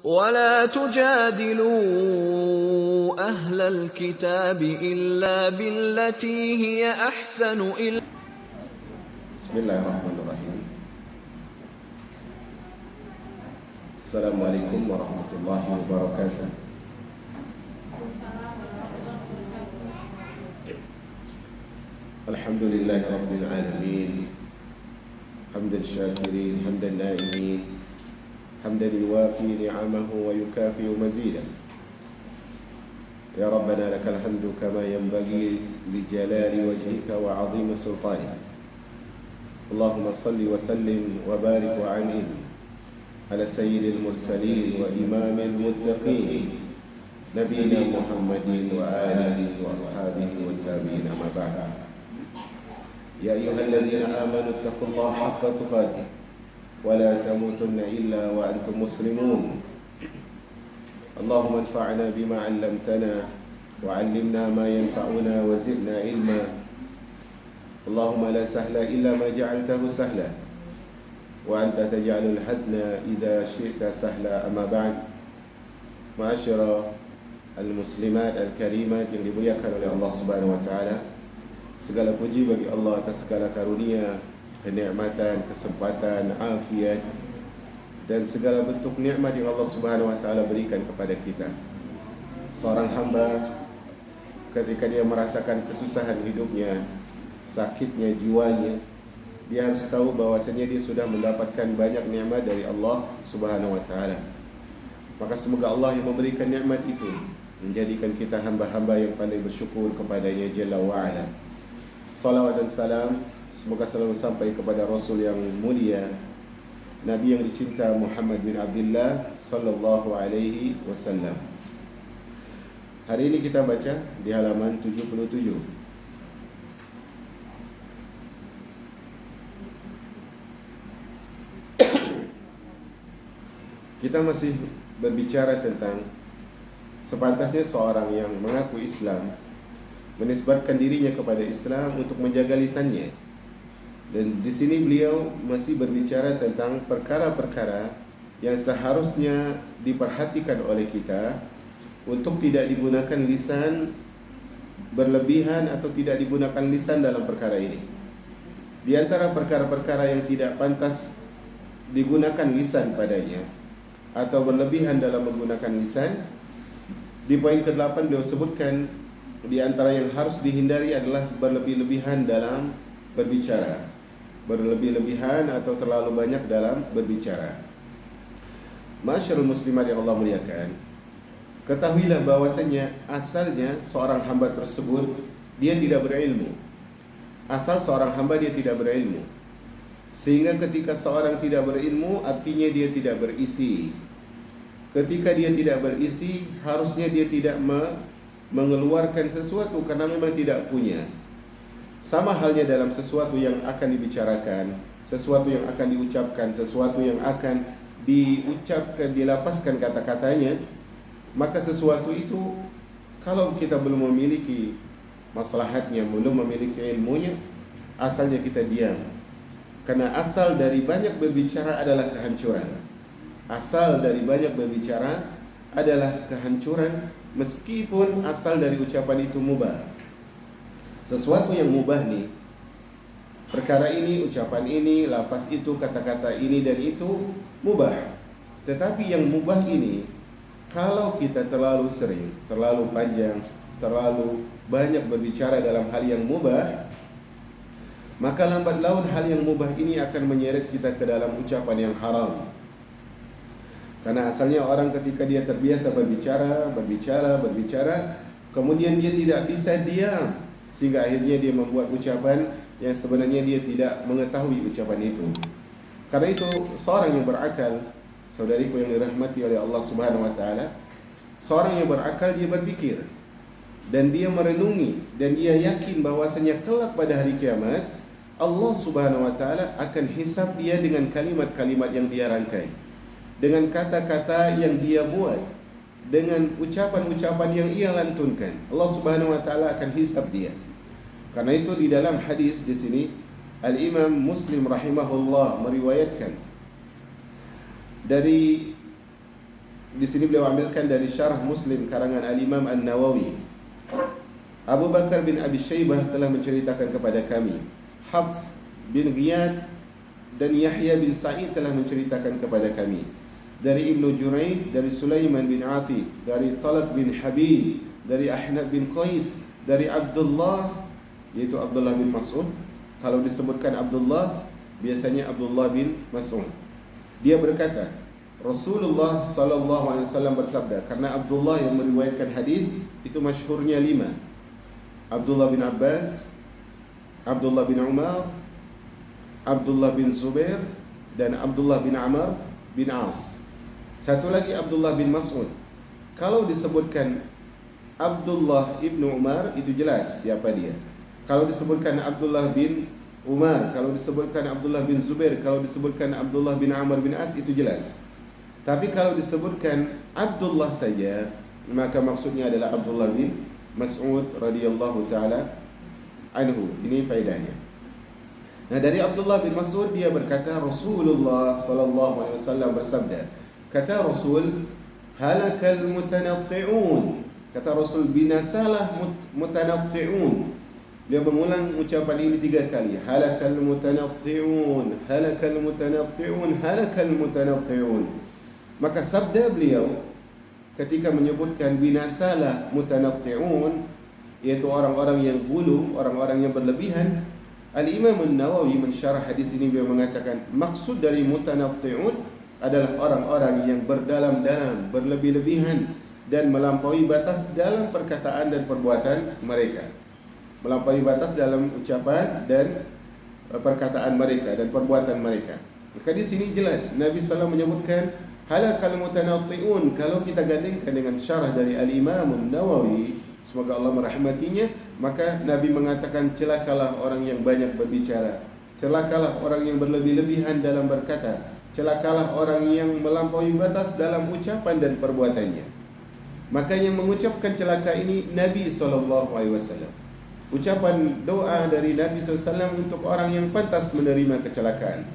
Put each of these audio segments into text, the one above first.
ولا تجادلوا أهل الكتاب إلا بالتي هي أحسن بسم الله الرحمن الرحيم. السلام عليكم ورحمة الله وبركاته. الحمد لله رب العالمين، حمد الشاكرين حمد النائمين، حمدا يوافي نعمه ويكافئ مزيدا. يا ربنا لك الحمد كما ينبغي لجلال وجهك وعظيم سلطانك. اللهم صل وسلم وبارك وعنهم على سيد المرسلين وإمام المتقين نبينا محمد وآله وأصحابه والتابعين. أما بعد، يا أيها الذين آمنوا اتقوا الله حق تقاته ولا تموتن إلا وأنتم مسلمون. اللهم انفعنا بما علمتنا وعلمنا ما ينفعنا وزدنا علما. اللهم لا سهل إلا ما جعلته سهلا وأنت تجعل الحزن إذا شئت سهلا. أما بعد، معاشر المسlimat al-karimat yang dimuliakan oleh Allah Subhanahu wa taala, segala puji bagi Allah atas segala karunia, kenikmatan, kesempatan, afiat dan segala bentuk nikmat yang Allah Subhanahu wa taala berikan kepada kita. Seorang hamba ketika dia merasakan kesusahan hidupnya, sakitnya jiwanya, dia harus tahu bahwasanya dia sudah mendapatkan banyak nikmat dari Allah Subhanahu wa taala. Maka semoga Allah yang memberikan nikmat itu menjadikan kita hamba-hamba yang pandai bersyukur kepada-Nya Jalla wa Ala. Salawat dan salam semoga selalu sampai kepada Rasul yang mulia, Nabi yang dicinta Muhammad bin Abdullah sallallahu alaihi wasallam. Hari ini kita baca di halaman 77. Kita masih berbicara tentang sepantasnya seorang yang mengaku Islam menisbatkan dirinya kepada Islam untuk menjaga lisannya. Dan di sini beliau masih berbicara tentang perkara-perkara yang seharusnya diperhatikan oleh kita untuk tidak digunakan lisan berlebihan atau tidak digunakan lisan dalam perkara ini. Di antara perkara-perkara yang tidak pantas digunakan lisan padanya atau berlebihan dalam menggunakan lisan, di poin ke-8 beliau sebutkan di antara yang harus dihindari adalah berlebih-lebihan dalam berbicara. Berlebih-lebihan atau terlalu banyak dalam berbicara. Masyarul muslimat yang Allah muliakan, ketahuilah bahwasanya asalnya seorang hamba tersebut dia tidak berilmu. Asal seorang hamba dia tidak berilmu. Sehingga ketika seorang tidak berilmu, artinya dia tidak berisi. Ketika dia tidak berisi, harusnya dia tidak mengeluarkan sesuatu karena memang tidak punya. Sama halnya dalam sesuatu yang akan dibicarakan, sesuatu yang akan diucapkan, sesuatu yang akan diucapkan, dilafazkan kata-katanya, maka sesuatu itu kalau kita belum memiliki maslahatnya, belum memiliki ilmunya, asalnya kita diam. Karena asal dari banyak berbicara adalah kehancuran. Asal dari banyak berbicara adalah kehancuran, meskipun asal dari ucapan itu mubah. Sesuatu yang mubah nih, perkara ini, ucapan ini, lafaz itu, kata-kata ini dan itu mubah. Tetapi yang mubah ini, kalau kita terlalu sering, terlalu panjang, terlalu banyak berbicara dalam hal yang mubah, maka lambat laun hal yang mubah ini akan menyeret kita ke dalam ucapan yang haram. Karena asalnya orang ketika dia terbiasa berbicara, kemudian dia tidak bisa diam, sehingga akhirnya dia membuat ucapan yang sebenarnya dia tidak mengetahui ucapan itu. Karena itu seorang yang berakal, saudariku yang dirahmati oleh Allah Subhanahu wa taala, seorang yang berakal dia berpikir dan dia merenungi dan dia yakin bahwasanya kelak pada hari kiamat Allah Subhanahu wa taala akan hisab dia dengan kalimat-kalimat yang dia rangkai, dengan kata-kata yang dia buat, dengan ucapan-ucapan yang ia lantunkan. Allah Subhanahu wa taala akan hisab dia. Karena itu di dalam hadis di sini Al-Imam Muslim rahimahullah meriwayatkan dari di sini beliau ambilkan dari Syarah Muslim karangan Al-Imam An-Nawawi. Abu Bakar bin Abi Syaibah telah menceritakan kepada kami, Habs bin Ghiyad dan Yahya bin Sa'id telah menceritakan kepada kami, dari Ibnu Jurayd, dari Sulaiman bin Ati, dari Talaq bin Habib, dari Ahnab bin Qais, dari Abdullah, yaitu Abdullah bin Mas'ud. Kalau disebutkan Abdullah, biasanya Abdullah bin Mas'ud. Dia berkata, Rasulullah sallallahu alaihi wasallam bersabda, karena Abdullah yang meriwayatkan hadis itu masyhurnya 5. Abdullah bin Abbas, Abdullah bin Umar, Abdullah bin Zubair, dan Abdullah bin Amr bin As. Satu lagi Abdullah bin Mas'ud. Kalau disebutkan Abdullah ibnu Umar, itu jelas siapa dia. Kalau disebutkan Abdullah bin Umar, kalau disebutkan Abdullah bin Zubair, kalau disebutkan Abdullah bin Amr bin As, itu jelas. Tapi kalau disebutkan Abdullah saja, maka maksudnya adalah Abdullah bin Mas'ud radhiyallahu taala anhu. Ini faedahnya. Nah, dari Abdullah bin Mas'ud dia berkata, Rasulullah sallallahu alaihi wasallam bersabda, kata Rasul, halakal mutanatti'un. Kata Rasul, binasalah mutanatti'un. Dia mengulang ucapan ini 3 kali. Halakal mutanatti'un, halakal mutanatti'un, halakal mutanatti'un. Maka sabda beliau ketika menyebutkan binasalah mutanatti'un, yaitu orang-orang yang gulu, orang-orang yang berlebihan. Al-Imam An-Nawawi mensyarah hadis ini, beliau mengatakan maksud dari mutanatti'un adalah orang-orang yang berdalam-dalam, berlebih-lebihan dan melampaui batas dalam perkataan dan perbuatan mereka. Melampaui batas dalam ucapan dan perkataan mereka dan perbuatan mereka. Maka di sini jelas Nabi SAW menyebutkan halakal mutanatti'un. Kalau kita gandingkan dengan syarah dari Al-Imam An-Nawawi, semoga Allah merahmatinya, maka Nabi mengatakan celakalah orang yang banyak berbicara, celakalah orang yang berlebih-lebihan dalam berkata, celakalah orang yang melampaui batas dalam ucapan dan perbuatannya. Maka yang mengucapkan celaka ini Nabi SAW. Ucapan doa dari Nabi SAW untuk orang yang pantas menerima kecelakaan.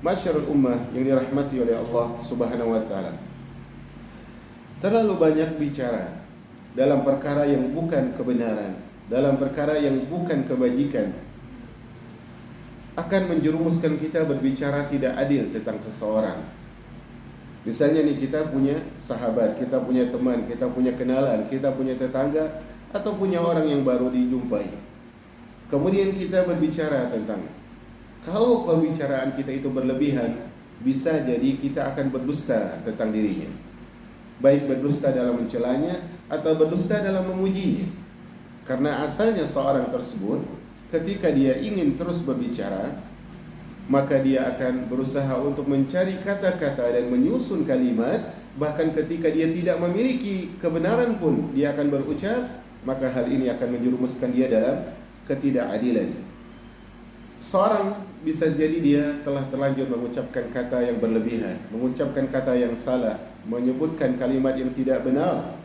Masyarul ummah yang dirahmati oleh Allah Subhanahu wa taala, terlalu banyak bicara dalam perkara yang bukan kebenaran, dalam perkara yang bukan kebajikan, akan menjerumuskan kita berbicara tidak adil tentang seseorang. Misalnya nih, kita punya sahabat, kita punya teman, kita punya kenalan, kita punya tetangga, atau punya orang yang baru dijumpai. Kemudian kita berbicara tentang, kalau pembicaraan kita itu berlebihan, bisa jadi kita akan berdusta tentang dirinya. Baik berdusta dalam mencelanya atau berdusta dalam memujinya. Karena asalnya seorang tersebut ketika dia ingin terus berbicara, maka dia akan berusaha untuk mencari kata-kata dan menyusun kalimat. Bahkan ketika dia tidak memiliki kebenaran pun dia akan berucap. Maka hal ini akan menjerumuskan dia dalam ketidakadilan. Seorang bisa jadi dia telah terlanjur mengucapkan kata yang berlebihan, mengucapkan kata yang salah, menyebutkan kalimat yang tidak benar.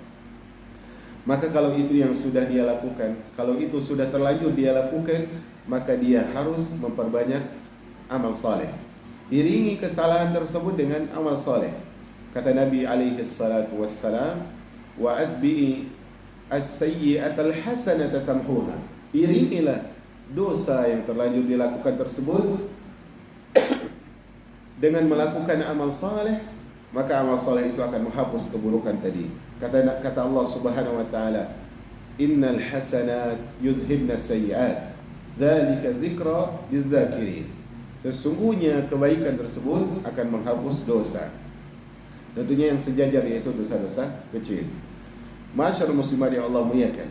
Maka kalau itu yang sudah dia lakukan, kalau itu sudah terlanjur dia lakukan, maka dia harus memperbanyak amal saleh. Iringi kesalahan tersebut dengan amal saleh. Kata Nabi alaihi salatu wassalam, wa adbi'i as-sayyi'atal hasanata tamhuha. Iringilah dosa yang terlanjur dilakukan tersebut dengan melakukan amal saleh, maka amal saleh itu akan menghapus keburukan tadi. Kata Allah Subhanahu wa taala, innal hasanat yudhibna as-sayyi'at, dzalika dzikra lidzakirin. Sesungguhnya kebaikan tersebut akan menghapus dosa. Tentunya yang sejajar, yaitu dosa-dosa kecil. Masyarul muslimat yang Allah muliakan,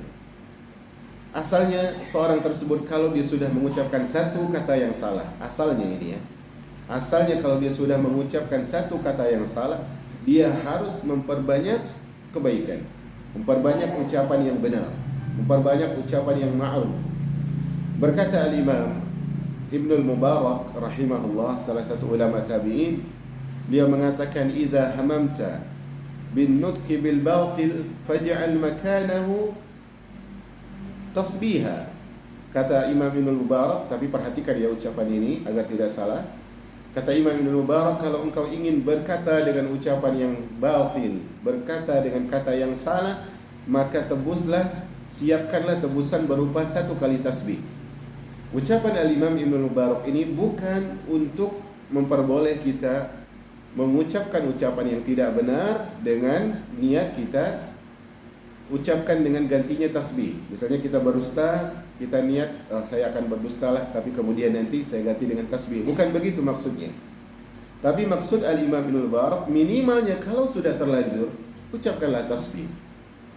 asalnya seorang tersebut kalau dia sudah mengucapkan satu kata yang salah, asalnya ini ya, asalnya kalau dia sudah mengucapkan satu kata yang salah, dia harus memperbanyak kebaikan, memperbanyak ucapan yang benar, memperbanyak ucapan yang ma'ruf. Berkata Al-Imam Ibnul Mubarak rahimahullah, salah satu ulama tabi'in, dia mengatakan, idza hamamta bin nutqi bil batil faj'al makanahu tasbiha. Kata Imam Ibnul Mubarak, tapi perhatikan ya ucapan ini agar tidak salah. Kata Imam Ibn Mubarak, kalau engkau ingin berkata dengan ucapan yang batil, berkata dengan kata yang salah, maka tebuslah, siapkanlah tebusan berupa 1 kali tasbih. Ucapan Al-Imam Ibn Mubarak ini bukan untuk memperboleh kita mengucapkan ucapan yang tidak benar dengan niat kita ucapkan dengan gantinya tasbih. Misalnya kita berdusta, kita niat saya akan berdusta lah, tapi kemudian nanti saya ganti dengan tasbih. Bukan begitu maksudnya. Tapi maksud Al-Imam Ibn Mubarak, minimalnya kalau sudah terlanjur, ucapkanlah tasbih.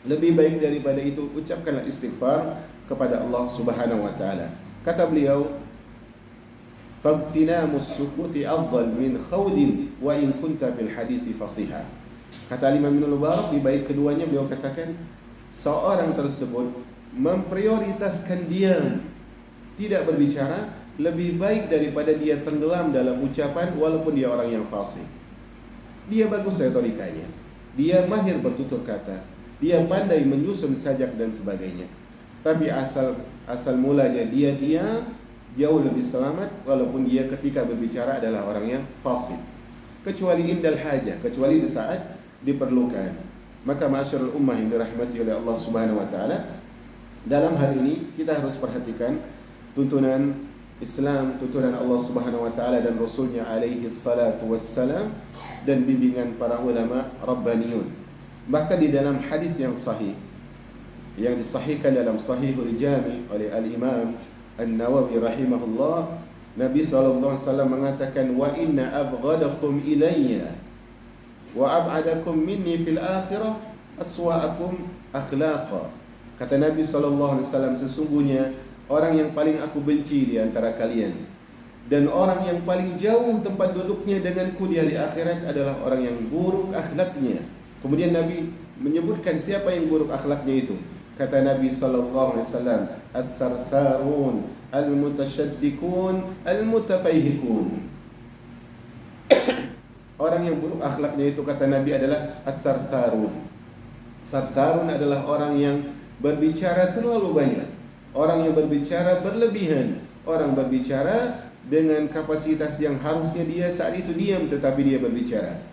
Lebih baik daripada itu, ucapkanlah istighfar kepada Allah Subhanahu wa taala. Kata beliau, "Fagtinamus sukuti afdal min khawdin wa in kunta bil hadisi fasiha." Kata Imam Ibn Mubarak di bait keduanya beliau katakan, seorang tersebut memprioritaskan diam, tidak berbicara, lebih baik daripada dia tenggelam dalam ucapan walaupun dia orang yang fasih. Dia bagus retorikanya, dia mahir bertutur kata, dia pandai menyusun sajak dan sebagainya. Tapi asal mulanya dia diam, jauh lebih selamat walaupun dia ketika berbicara adalah orang yang fasih. Kecuali indal hajah, kecuali di saat diperlukan. Maka ma'asyiral ummah yang dirahmati oleh Allah Subhanahu wa taala, dalam hal ini kita harus perhatikan tuntunan Islam, tuntunan Allah Subhanahu wa taala dan Rasulnya alaihi salatu wassalam, dan bimbingan para ulama rabbaniyun. Bahkan di dalam hadis yang sahih yang disahihkan dalam Sahihul Jami oleh Al-Imam An-Nawawi rahimahullah, Nabi SAW mengatakan, wa inna abghadakum ilayya wa ab'adakum minni fil akhirah aswa'akum akhlaqa. Kata Nabi SAW, sesungguhnya orang yang paling aku benci di antara kalian dan orang yang paling jauh tempat duduknya denganku di hari akhirat adalah orang yang buruk akhlaknya. Kemudian Nabi menyebutkan siapa yang buruk akhlaknya itu. Kata Nabi sallallahu alaihi wasallam, "Ats-tsartsarun, al-mutasyaddikun, al-mutafayhikun." Orang yang buruk akhlaknya itu, kata Nabi, adalah ats-tsartsarun. Tsarsarun adalah orang yang berbicara terlalu banyak, orang yang berbicara berlebihan, orang berbicara dengan kapasitas yang harusnya dia saat itu diam tetapi dia berbicara.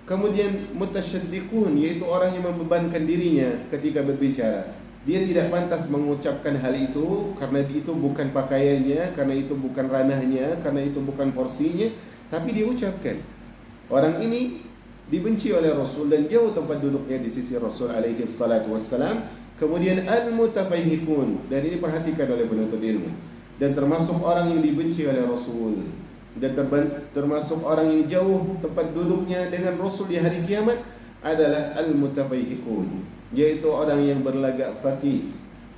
Kemudian mutasyaddiqun, yaitu orang yang membebankan dirinya ketika berbicara. Dia tidak pantas mengucapkan hal itu karena itu bukan pakaiannya, karena itu bukan ranahnya, karena itu bukan porsinya, tapi dia ucapkan. Orang ini dibenci oleh Rasul dan jauh tempat duduknya di sisi Rasul alaihi salatu wassalam. Kemudian al-mutafayhikun, dan ini perhatikan oleh penuntut ilmu, dan termasuk orang yang dibenci oleh Rasul, dan termasuk orang yang jauh tempat duduknya dengan Rasul di hari kiamat adalah al-mutafayhikun, yaitu orang yang berlagak faqih.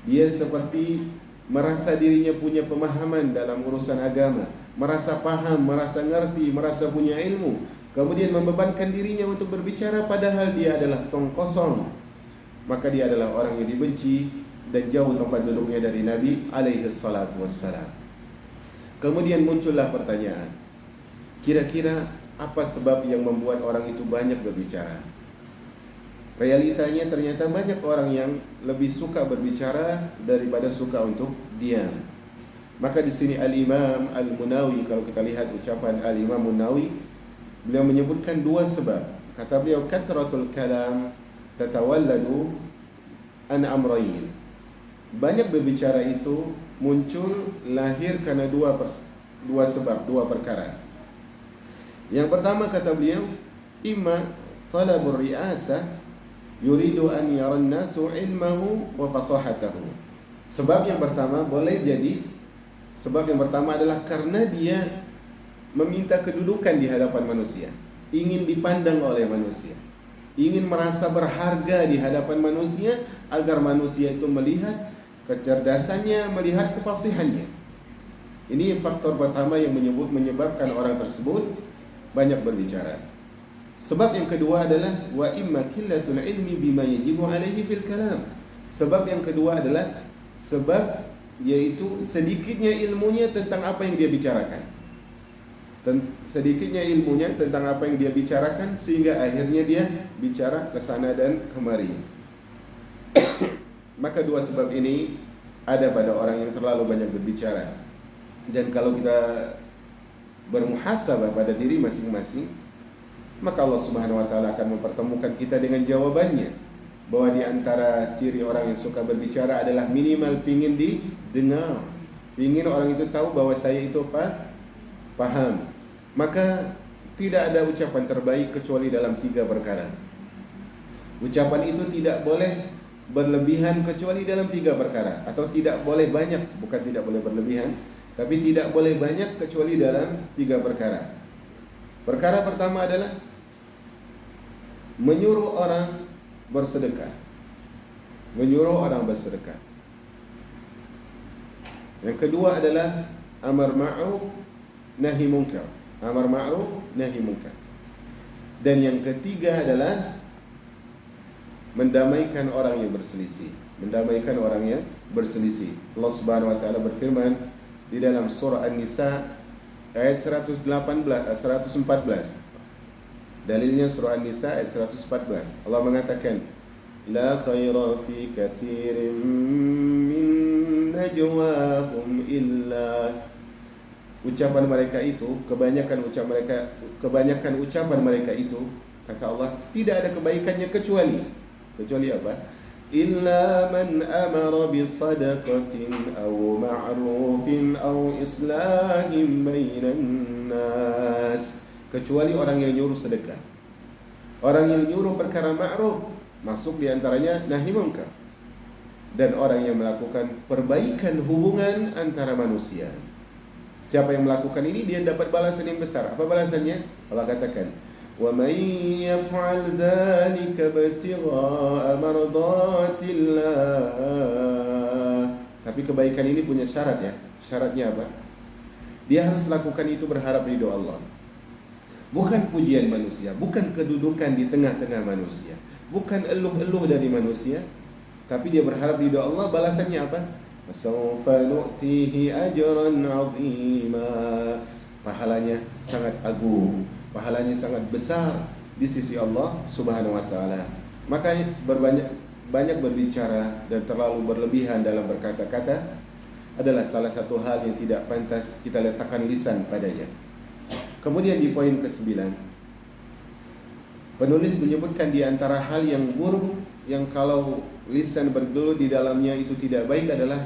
Dia seperti merasa dirinya punya pemahaman dalam urusan agama, merasa paham, merasa ngerti, merasa punya ilmu, kemudian membebankan dirinya untuk berbicara padahal dia adalah tong kosong. Maka dia adalah orang yang dibenci dan jauh tempat duduknya dari Nabi alaihi salatu wassalam. Kemudian muncullah pertanyaan, kira-kira apa sebab yang membuat orang itu banyak berbicara? Realitanya ternyata banyak orang yang lebih suka berbicara daripada suka untuk diam. Maka di sini Al-Imam Al-Munawi, kalau kita lihat ucapan Al-Imam Munawi, beliau menyebutkan 2 sebab. Kata beliau, kathratul kalam tatawalladu an amrayn. Banyak berbicara itu muncul, lahir karena dua sebab, 2 perkara. Yang pertama, kata beliau, imma talabur ri'asah yuridu an yaran nasu ilmahu wa fasahatahu. Sebab yang pertama boleh jadi, sebab yang pertama adalah karena dia meminta kedudukan di hadapan manusia, ingin dipandang oleh manusia, ingin merasa berharga di hadapan manusia agar manusia itu melihat kecerdasannya, melihat kefasihannya. Ini faktor pertama yang menyebabkan orang tersebut banyak berbicara. Sebab yang kedua adalah wa imma qillatul ilmi bima yajibu alaihi fil kalam. Sebab yang kedua adalah sebab yaitu sedikitnya ilmunya tentang apa yang dia bicarakan. Sedikitnya ilmunya tentang apa yang dia bicarakan sehingga akhirnya dia bicara ke sana dan kemari. Maka 2 sebab ini ada pada orang yang terlalu banyak berbicara. Dan kalau kita bermuhasabah pada diri masing-masing, maka Allah Subhanahu wa taala akan mempertemukan kita dengan jawabannya, bahwa di antara ciri orang yang suka berbicara adalah minimal pingin didengar, pingin orang itu tahu bahwa saya itu paham. Maka tidak ada ucapan terbaik kecuali dalam 3 perkara. Ucapan itu tidak boleh berlebihan kecuali dalam 3 perkara, atau tidak boleh banyak, bukan tidak boleh berlebihan, tapi tidak boleh banyak kecuali dalam 3 perkara. Perkara pertama adalah menyuruh orang bersedekah. Menyuruh orang bersedekah. Yang kedua adalah amar ma'ruf nahi munkar. Amar ma'ruf nahi munkar. Dan yang ketiga adalah mendamaikan orang yang berselisih. Mendamaikan orang yang berselisih. Allah Subhanahu wa taala berfirman di dalam surah An-Nisa ayat 114. Dalilnya surah An-Nisa ayat 114. Allah mengatakan, la khaira fi katsirin min najwahum illa, ucapan mereka itu, kebanyakan ucapan mereka itu, kata Allah, tidak ada kebaikannya kecuali apa? Illa man amara bisadaqatin aw ma'rufin aw islahin bainan nas. Kecuali orang yang nyuruh sedekah, orang yang nyuruh perkara ma'ruf, masuk di antaranya nahi munkar, dan orang yang melakukan perbaikan hubungan antara manusia. Siapa yang melakukan ini, dia dapat balasan yang besar. Apa balasannya? Allah katakan, wa may yaf'al dzalika ibtigha'a mardatillah. Tapi kebaikan ini punya syarat ya. Syaratnya apa? Dia harus lakukan itu berharap ridho Allah. Bukan pujian manusia, bukan kedudukan di tengah-tengah manusia, bukan eluh-eluh dari manusia, tapi dia berharap ridho Allah. Balasannya apa? Fasawfa nu'tihi ajran 'azima. Pahalanya sangat agung, pahalanya sangat besar di sisi Allah Subhanahu wa taala. Maka banyak berbicara dan terlalu berlebihan dalam berkata-kata adalah salah satu hal yang tidak pantas kita letakkan lisan padanya. Kemudian di poin ke-9, penulis menyebutkan di antara hal yang buruk yang kalau lisan bergelut di dalamnya itu tidak baik adalah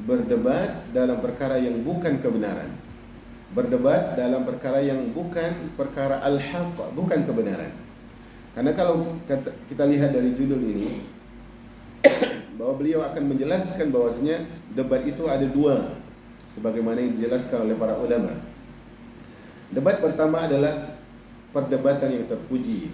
berdebat dalam perkara yang bukan kebenaran. Berdebat dalam perkara yang bukan perkara al-haq, bukan kebenaran. Karena kalau kita lihat dari judul ini, bahwa beliau akan menjelaskan bahwasanya debat itu ada 2, sebagaimana yang dijelaskan oleh para ulama. Debat pertama adalah perdebatan yang terpuji,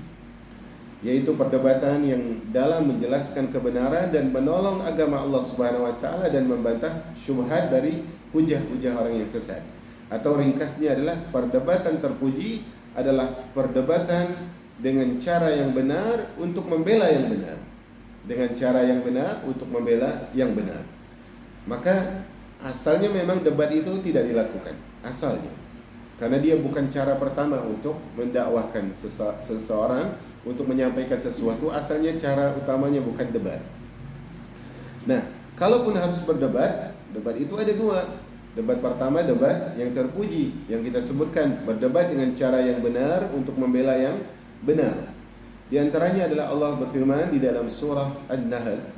yaitu perdebatan yang dalam menjelaskan kebenaran dan menolong agama Allah Subhanahu wa taala dan membantah syubhat dari hujah-hujah orang yang sesat. Atau ringkasnya adalah perdebatan terpuji adalah perdebatan dengan cara yang benar untuk membela yang benar. Dengan cara yang benar untuk membela yang benar. Maka asalnya memang debat itu tidak dilakukan. Asalnya. Karena dia bukan cara pertama untuk mendakwahkan seseorang, untuk menyampaikan sesuatu. Asalnya cara utamanya bukan debat. Nah, kalaupun harus berdebat, debat itu ada 2. Debat pertama, debat yang terpuji, yang kita sebutkan, berdebat dengan cara yang benar untuk membela yang benar. Di antaranya adalah Allah berfirman di dalam surah An-Nahl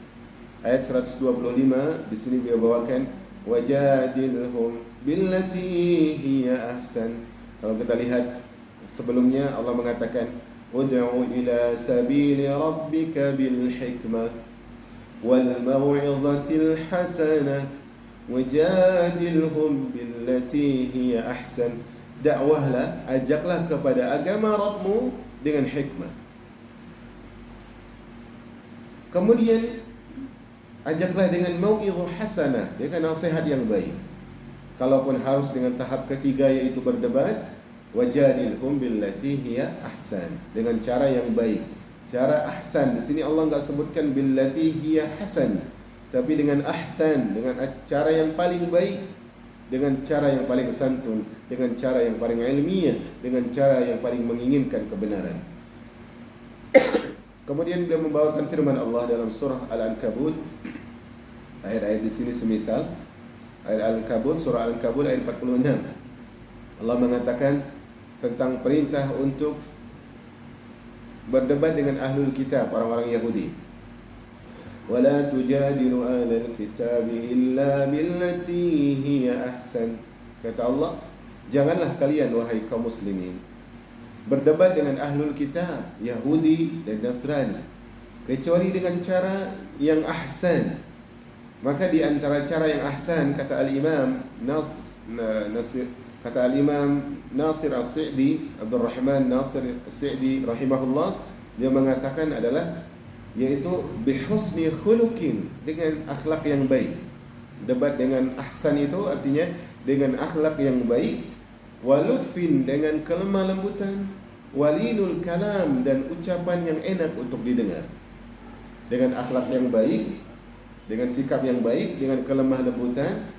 ayat 125. Di sini beliau bawakan, wajadilhum billati hiya ahsan. Kalau kita lihat sebelumnya, Allah mengatakan, ud'u ila sabili rabbika bil hikmah wal mau'izatil hasanah wajadilhum billati hiya ahsan. Dakwahlah, ajaklah kepada agama Rabbmu dengan hikmah. Kemudian ajaklah dengan mau'izah hasanah, dengan nasihat yang baik. Kalaupun harus dengan tahap ketiga, yaitu berdebat, wajadilhum billati hiya ahsan, dengan cara yang baik. Cara ahsan di sini Allah enggak sebutkan billati hiya hasan, tapi dengan ahsan, dengan cara yang paling baik, dengan cara yang paling santun, dengan cara yang paling ilmiah, dengan cara yang paling menginginkan kebenaran. Kemudian beliau membawakan firman Allah dalam surah Al-Ankabut. Ayat-ayat di sini semisal ayat Al-Ankabut, surah Al-Ankabut ayat 46. Allah mengatakan tentang perintah untuk berdebat dengan ahlul kitab, orang-orang Yahudi. Wala tujadilu ahlal kitab illa billati hiya ahsan. Kata Allah, janganlah kalian wahai kaum muslimin berdebat dengan ahlul kitab, Yahudi dan Nasrani, kecuali dengan cara yang ahsan. Maka di antara cara yang ahsan, kata Al-Imam Nasir As-Sa'di, Abdul Rahman Nasir As-Sa'di rahimahullah, dia mengatakan adalah yaitu bihusni khuluqin, dengan akhlak yang baik. Debat dengan ahsan itu artinya dengan akhlak yang baik, walutfin, dengan kelemah lembutan, walinul kalam, dan ucapan yang enak untuk didengar. Dengan akhlak yang baik, dengan sikap yang baik, dengan kelemah lembutan,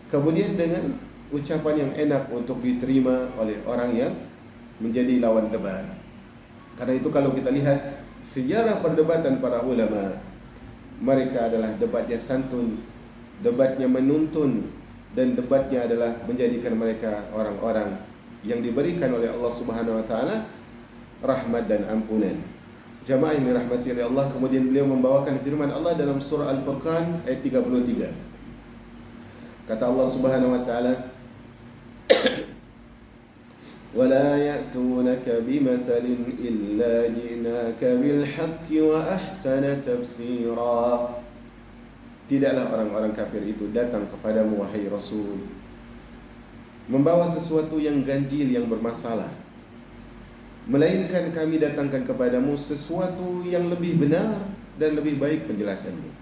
kemudian dengan ucapan yang enak untuk diterima oleh orang yang menjadi lawan debat. Karena itu kalau kita lihat sejarah perdebatan para ulama, mereka adalah debatnya santun, debatnya menuntun, dan debatnya adalah menjadikan mereka orang-orang yang diberikan oleh Allah Subhanahu wa taala rahmat dan ampunan. Jamaah yang dirahmati oleh Allah, kemudian beliau membawakan firman Allah dalam surah Al-Furqan ayat 33. Kata Allah Subhanahu wa taala, وَلَا يَأْتُونَكَ بِمَثَلٍ إِلَّا جِئْنَاكَ بِالْحَقِّ وَأَحْسَنَ تَفْسِيرًا. Tidaklah orang-orang kafir itu datang kepadamu wahai Rasul membawa sesuatu yang ganjil, yang bermasalah, melainkan kami datangkan kepadamu sesuatu yang lebih benar dan lebih baik penjelasannya.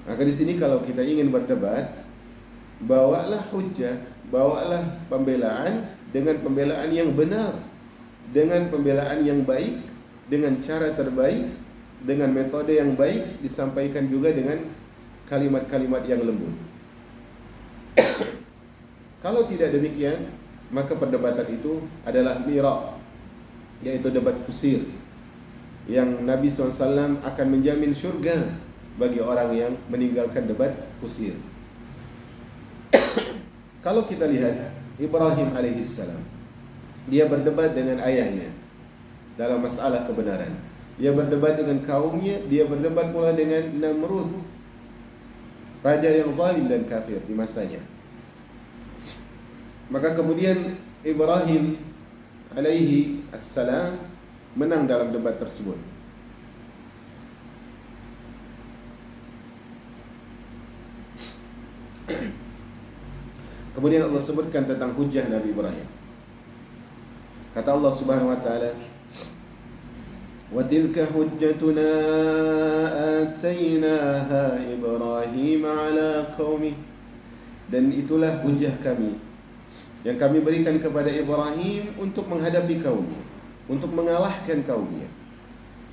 Maka di sini kalau kita ingin berdebat, bawalah hujjah, bawalah pembelaan dengan pembelaan yang benar, dengan pembelaan yang baik, dengan cara terbaik, dengan metode yang baik, disampaikan juga dengan kalimat-kalimat yang lembut. Kalau tidak demikian, maka perdebatan itu adalah mira', yaitu debat kusir, yang Nabi SAW akan menjamin syurga bagi orang yang meninggalkan debat kusir. Kalau kita lihat Ibrahim alaihissalam, dia berdebat dengan ayahnya dalam masalah kebenaran. Dia berdebat dengan kaumnya, dia berdebat pula dengan Namrud, raja yang zalim dan kafir di masanya. Maka kemudian Ibrahim alaihi assalam menang dalam debat tersebut. Kemudian Allah sebutkan tentang hujjah Nabi Ibrahim. Kata Allah Subhanahu wa taala, "Wa tilka hujjatuna atainaha Ibrahim ala qaumi." Dan itulah hujjah kami yang kami berikan kepada Ibrahim untuk menghadapi kaumnya, untuk mengalahkan kaumnya.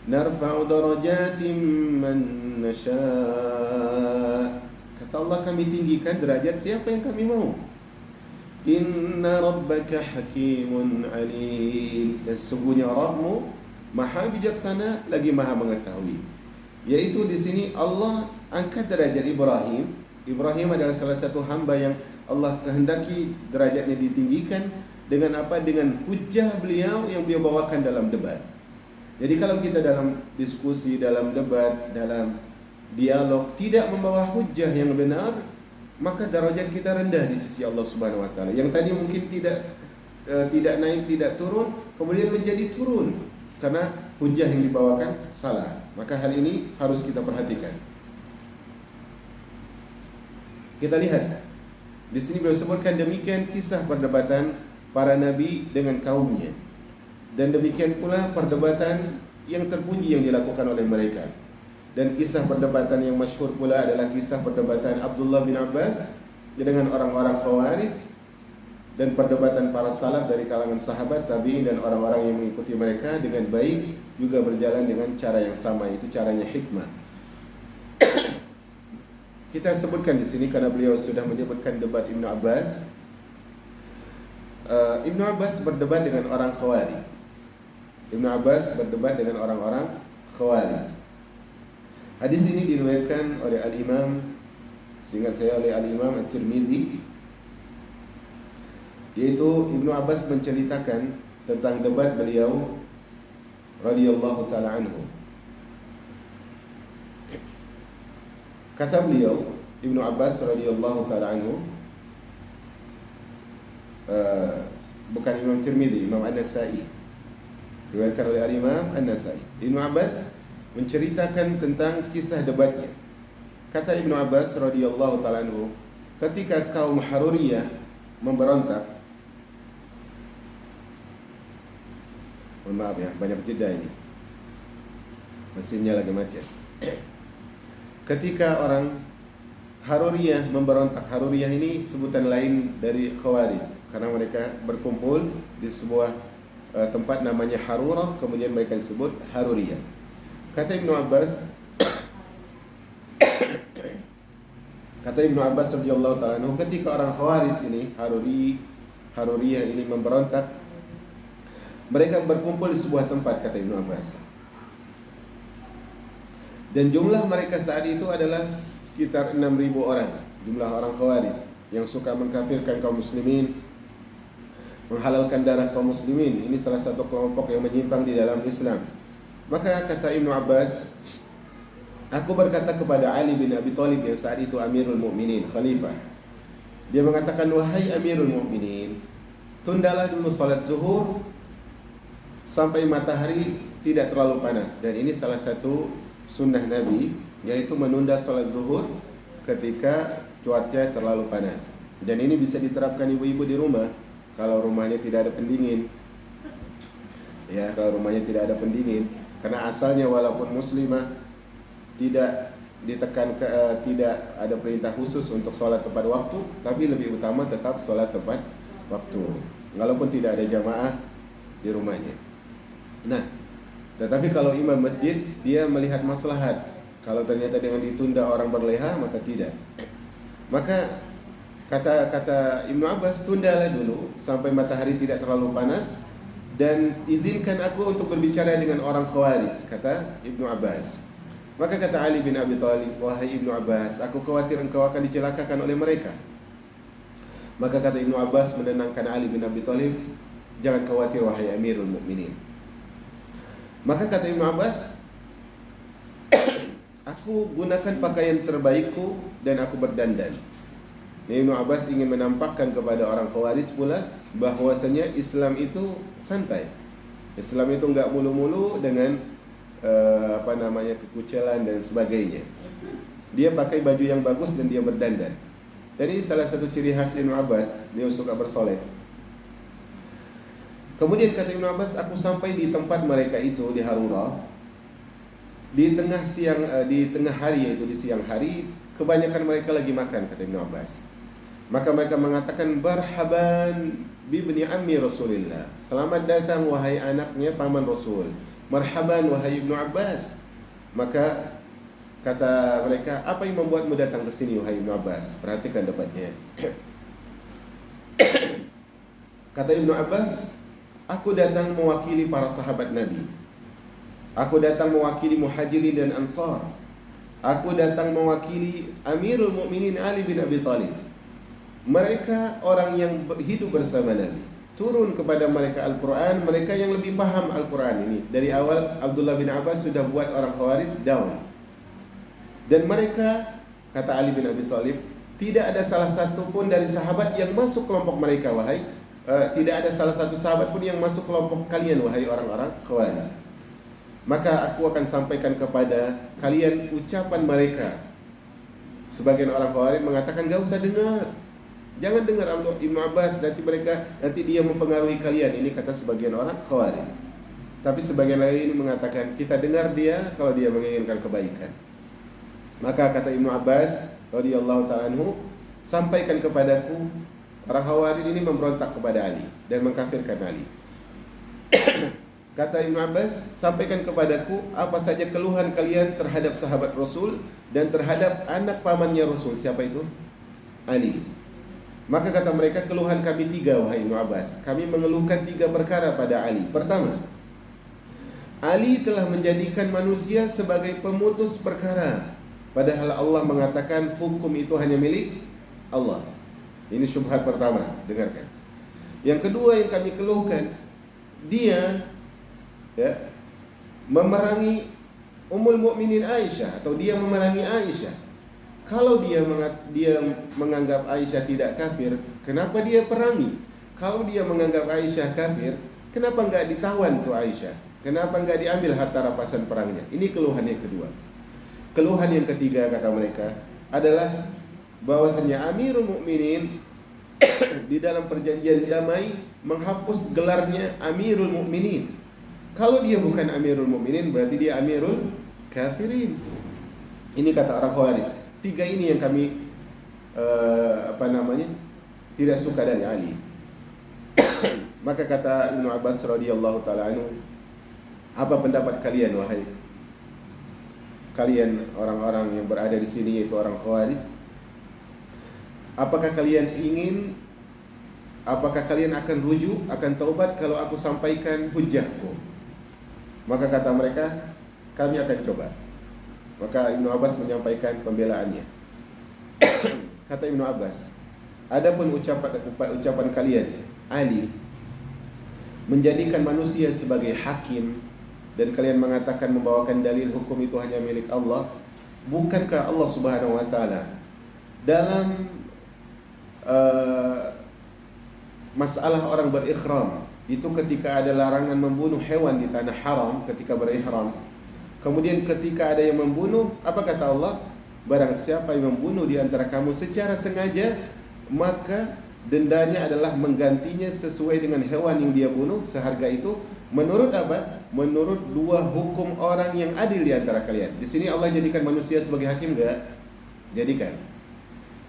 Narfa'u darajatin man nasha'. Kata Allah, kami tinggikan derajat siapa yang kami mau. Inna rabbaka hakimun alim. Dan sesungguhnya Rabbmu maha bijaksana lagi maha mengetahui. Yaitu di sini Allah angkat derajat Ibrahim. Ibrahim adalah salah satu hamba yang Allah kehendaki derajatnya ditinggikan dengan apa? Dengan hujjah beliau yang beliau bawakan dalam debat. Jadi kalau kita dalam diskusi, dalam debat, dalam dialog tidak membawa hujjah yang benar, maka derajat kita rendah di sisi Allah Subhanahu wa taala. Yang tadi mungkin tidak naik, tidak turun, kemudian menjadi turun karena hujjah yang dibawakan salah. Maka hal ini harus kita perhatikan. Kita lihat di sini beliau sebutkan demikian kisah perdebatan para nabi dengan kaumnya, dan demikian pula perdebatan yang terpuji yang dilakukan oleh mereka. Dan kisah perdebatan yang masyhur pula adalah kisah perdebatan Abdullah bin Abbas dengan orang-orang Khawarij, dan perdebatan para salaf dari kalangan sahabat, tabi'in, dan orang-orang yang mengikuti mereka dengan baik juga berjalan dengan cara yang sama, itu caranya hikmah. Kita sebutkan di sini karena beliau sudah menyebutkan debat Ibnu Abbas. Ibnu Abbas berdebat dengan orang Khawarij. Ibnu Abbas berdebat dengan orang-orang Khawarij. Hadis ini diriwayatkan oleh Al-Imam, seingat saya oleh Al-Imam At-Tirmizi Yaitu Ibnu Abbas menceritakan tentang debat beliau radhiyallahu taala anhu. Kata beliau, Ibnu Abbas radhiyallahu taala anhu, bukan Imam Tirmidzi, Imam An-Nasa'i, diriwayatkan oleh Imam An-Nasa'i. Ibnu Abbas menceritakan tentang kisah debatnya. Kata Ibnu Abbas radhiyallahu taala anhu, ketika kaum Haruriyah memberontak, maaf ya, banyak jeda ini, mesinnya lagi macet. Ketika orang Haruriyah memberontak, Haruriyah ini sebutan lain dari Khawarij, karena mereka berkumpul di sebuah tempat namanya Harurah, kemudian mereka disebut Haruriyah. Kata Ibnu Abbas, radhiyallahu ta'ala anhu, ketika orang Khawarij ini, Haruriyah ini memberontak, mereka berkumpul di sebuah tempat, kata Ibnu Abbas. Dan jumlah mereka saat itu adalah sekitar 6.000 orang. Jumlah orang Khawarij yang suka mengkafirkan kaum muslimin, menghalalkan darah kaum muslimin. Ini salah satu kelompok yang menyimpang di dalam Islam. Maka kata Ibnu Abbas, aku berkata kepada Ali bin Abi Thalib yang saat itu Amirul Mukminin, Khalifah. Dia mengatakan, wahai Amirul Mukminin, tundalah dulu salat zuhur sampai matahari tidak terlalu panas. Dan ini salah satu sunnah Nabi, yaitu menunda salat zuhur ketika cuaca terlalu panas. Dan ini bisa diterapkan ibu-ibu di rumah kalau rumahnya tidak ada pendingin. Ya, kalau rumahnya tidak ada pendingin, karena asalnya walaupun muslimah tidak tidak ada perintah khusus untuk sholat tepat waktu, tapi lebih utama tetap sholat tepat waktu, walaupun tidak ada jamaah di rumahnya. Nah, tetapi kalau imam masjid, dia melihat maslahat. Kalau ternyata dengan ditunda orang berleha, maka tidak. Maka kata Ibnu Abbas, tundalah dulu sampai matahari tidak terlalu panas, dan izinkan aku untuk berbicara dengan orang Khawarij, kata Ibnu Abbas. Maka kata Ali bin Abi Thalib, wahai Ibnu Abbas, aku khawatir engkau akan dicelakakan oleh mereka. Maka kata Ibnu Abbas menenangkan Ali bin Abi Thalib, jangan khawatir wahai Amirul Mukminin. Maka kata Ibnu Abbas, aku gunakan pakaian terbaikku dan aku berdandan. Ibnu Abbas ingin menampakkan kepada orang Khawarij pula bahwasanya Islam itu santai. Islam itu enggak mulu-mulu dengan kekucelan dan sebagainya. Dia pakai baju yang bagus dan dia berdandan. Dan ini salah satu ciri khas Ibnu Abbas, dia suka bersolek. Kemudian kata Ibnu Abbas, aku sampai di tempat mereka itu di Harurah di tengah hari, yaitu di siang hari. Kebanyakan mereka lagi makan, kata Ibnu Abbas. Maka mereka mengatakan, barhaban bibni ammi Rasulillah, selamat datang wahai anaknya paman Rasul. Marhaban wahai Ibnu Abbas. Maka kata mereka, apa yang membuatmu datang ke sini wahai Ibnu Abbas? Perhatikan debatnya. Kata Ibnu Abbas, aku datang mewakili para sahabat Nabi. Aku datang mewakili Muhajirin dan Ansar. Aku datang mewakili Amirul Mukminin Ali bin Abi Thalib. Mereka orang yang hidup bersama Nabi. Turun kepada mereka Al-Quran, mereka yang lebih paham Al-Quran ini. Dari awal Abdullah bin Abbas sudah buat orang Khawarij down. Dan mereka, kata Ali bin Abi Thalib, tidak ada salah satu pun dari sahabat yang masuk kelompok mereka tidak ada salah satu sahabat pun yang masuk kelompok kalian wahai orang-orang Khawarij. Maka aku akan sampaikan kepada kalian ucapan mereka. Sebagian orang Khawarij mengatakan, gak usah dengar, jangan dengar Ibnu Abbas, nanti dia mempengaruhi kalian. Ini kata sebagian orang Khawarij. Tapi sebagian lain mengatakan, kita dengar dia kalau dia menginginkan kebaikan. Maka kata Ibnu Abbas radhiyallahu ta'ala anhu, sampaikan kepadaku, orang Khawarij ini memberontak kepada Ali dan mengkafirkan Ali. Kata Ibnu Abbas, sampaikan kepadaku apa saja keluhan kalian terhadap sahabat Rasul dan terhadap anak pamannya Rasul. Siapa itu? Ali. Maka kata mereka, keluhan kami 3 wahai Ibnu Abbas. Kami mengeluhkan 3 perkara pada Ali. Pertama, Ali telah menjadikan manusia sebagai pemutus perkara, padahal Allah mengatakan hukum itu hanya milik Allah. Ini syubhat pertama, dengarkan. Yang kedua yang kami keluhkan, dia memerangi Ummul Mukminin Aisyah, atau dia memerangi Aisyah. Kalau dia menganggap Aisyah tidak kafir, kenapa dia perangi? Kalau dia menganggap Aisyah kafir, kenapa enggak ditawan tuh Aisyah? Kenapa enggak diambil harta rampasan perangnya? Ini keluhan yang kedua. Keluhan yang ketiga kata mereka adalah bahwasanya Amirul Mukminin di dalam perjanjian damai menghapus gelarnya Amirul Mukminin. Kalau dia bukan Amirul Mukminin, berarti dia Amirul Kafirin. Ini kata orang Khawarij. Tiga ini yang kami tidak suka dari Ali. Maka kata Ibnu Abbas radhiyallahu taala anhu, apa pendapat kalian wahai kalian orang-orang yang berada di sini, yaitu orang Khawarij? Apakah kalian akan rujuk, akan taubat kalau aku sampaikan hujahku? Maka kata mereka, kami akan coba. Maka Ibnu Abbas menyampaikan pembelaannya. Kata Ibnu Abbas, adapun ucapan kalian, Ali menjadikan manusia sebagai hakim, dan kalian mengatakan membawakan dalil hukum itu hanya milik Allah, bukankah Allah Subhanahu wa taala dalam masalah orang berikhram itu ketika ada larangan membunuh hewan di tanah haram ketika berihram, kemudian ketika ada yang membunuh, apa kata Allah? Barang siapa yang membunuh di antara kamu secara sengaja, maka dendanya adalah menggantinya sesuai dengan hewan yang dia bunuh seharga itu. Menurut apa? Menurut dua hukum orang yang adil di antara kalian. Di sini Allah jadikan manusia sebagai hakim enggak? Jadikan.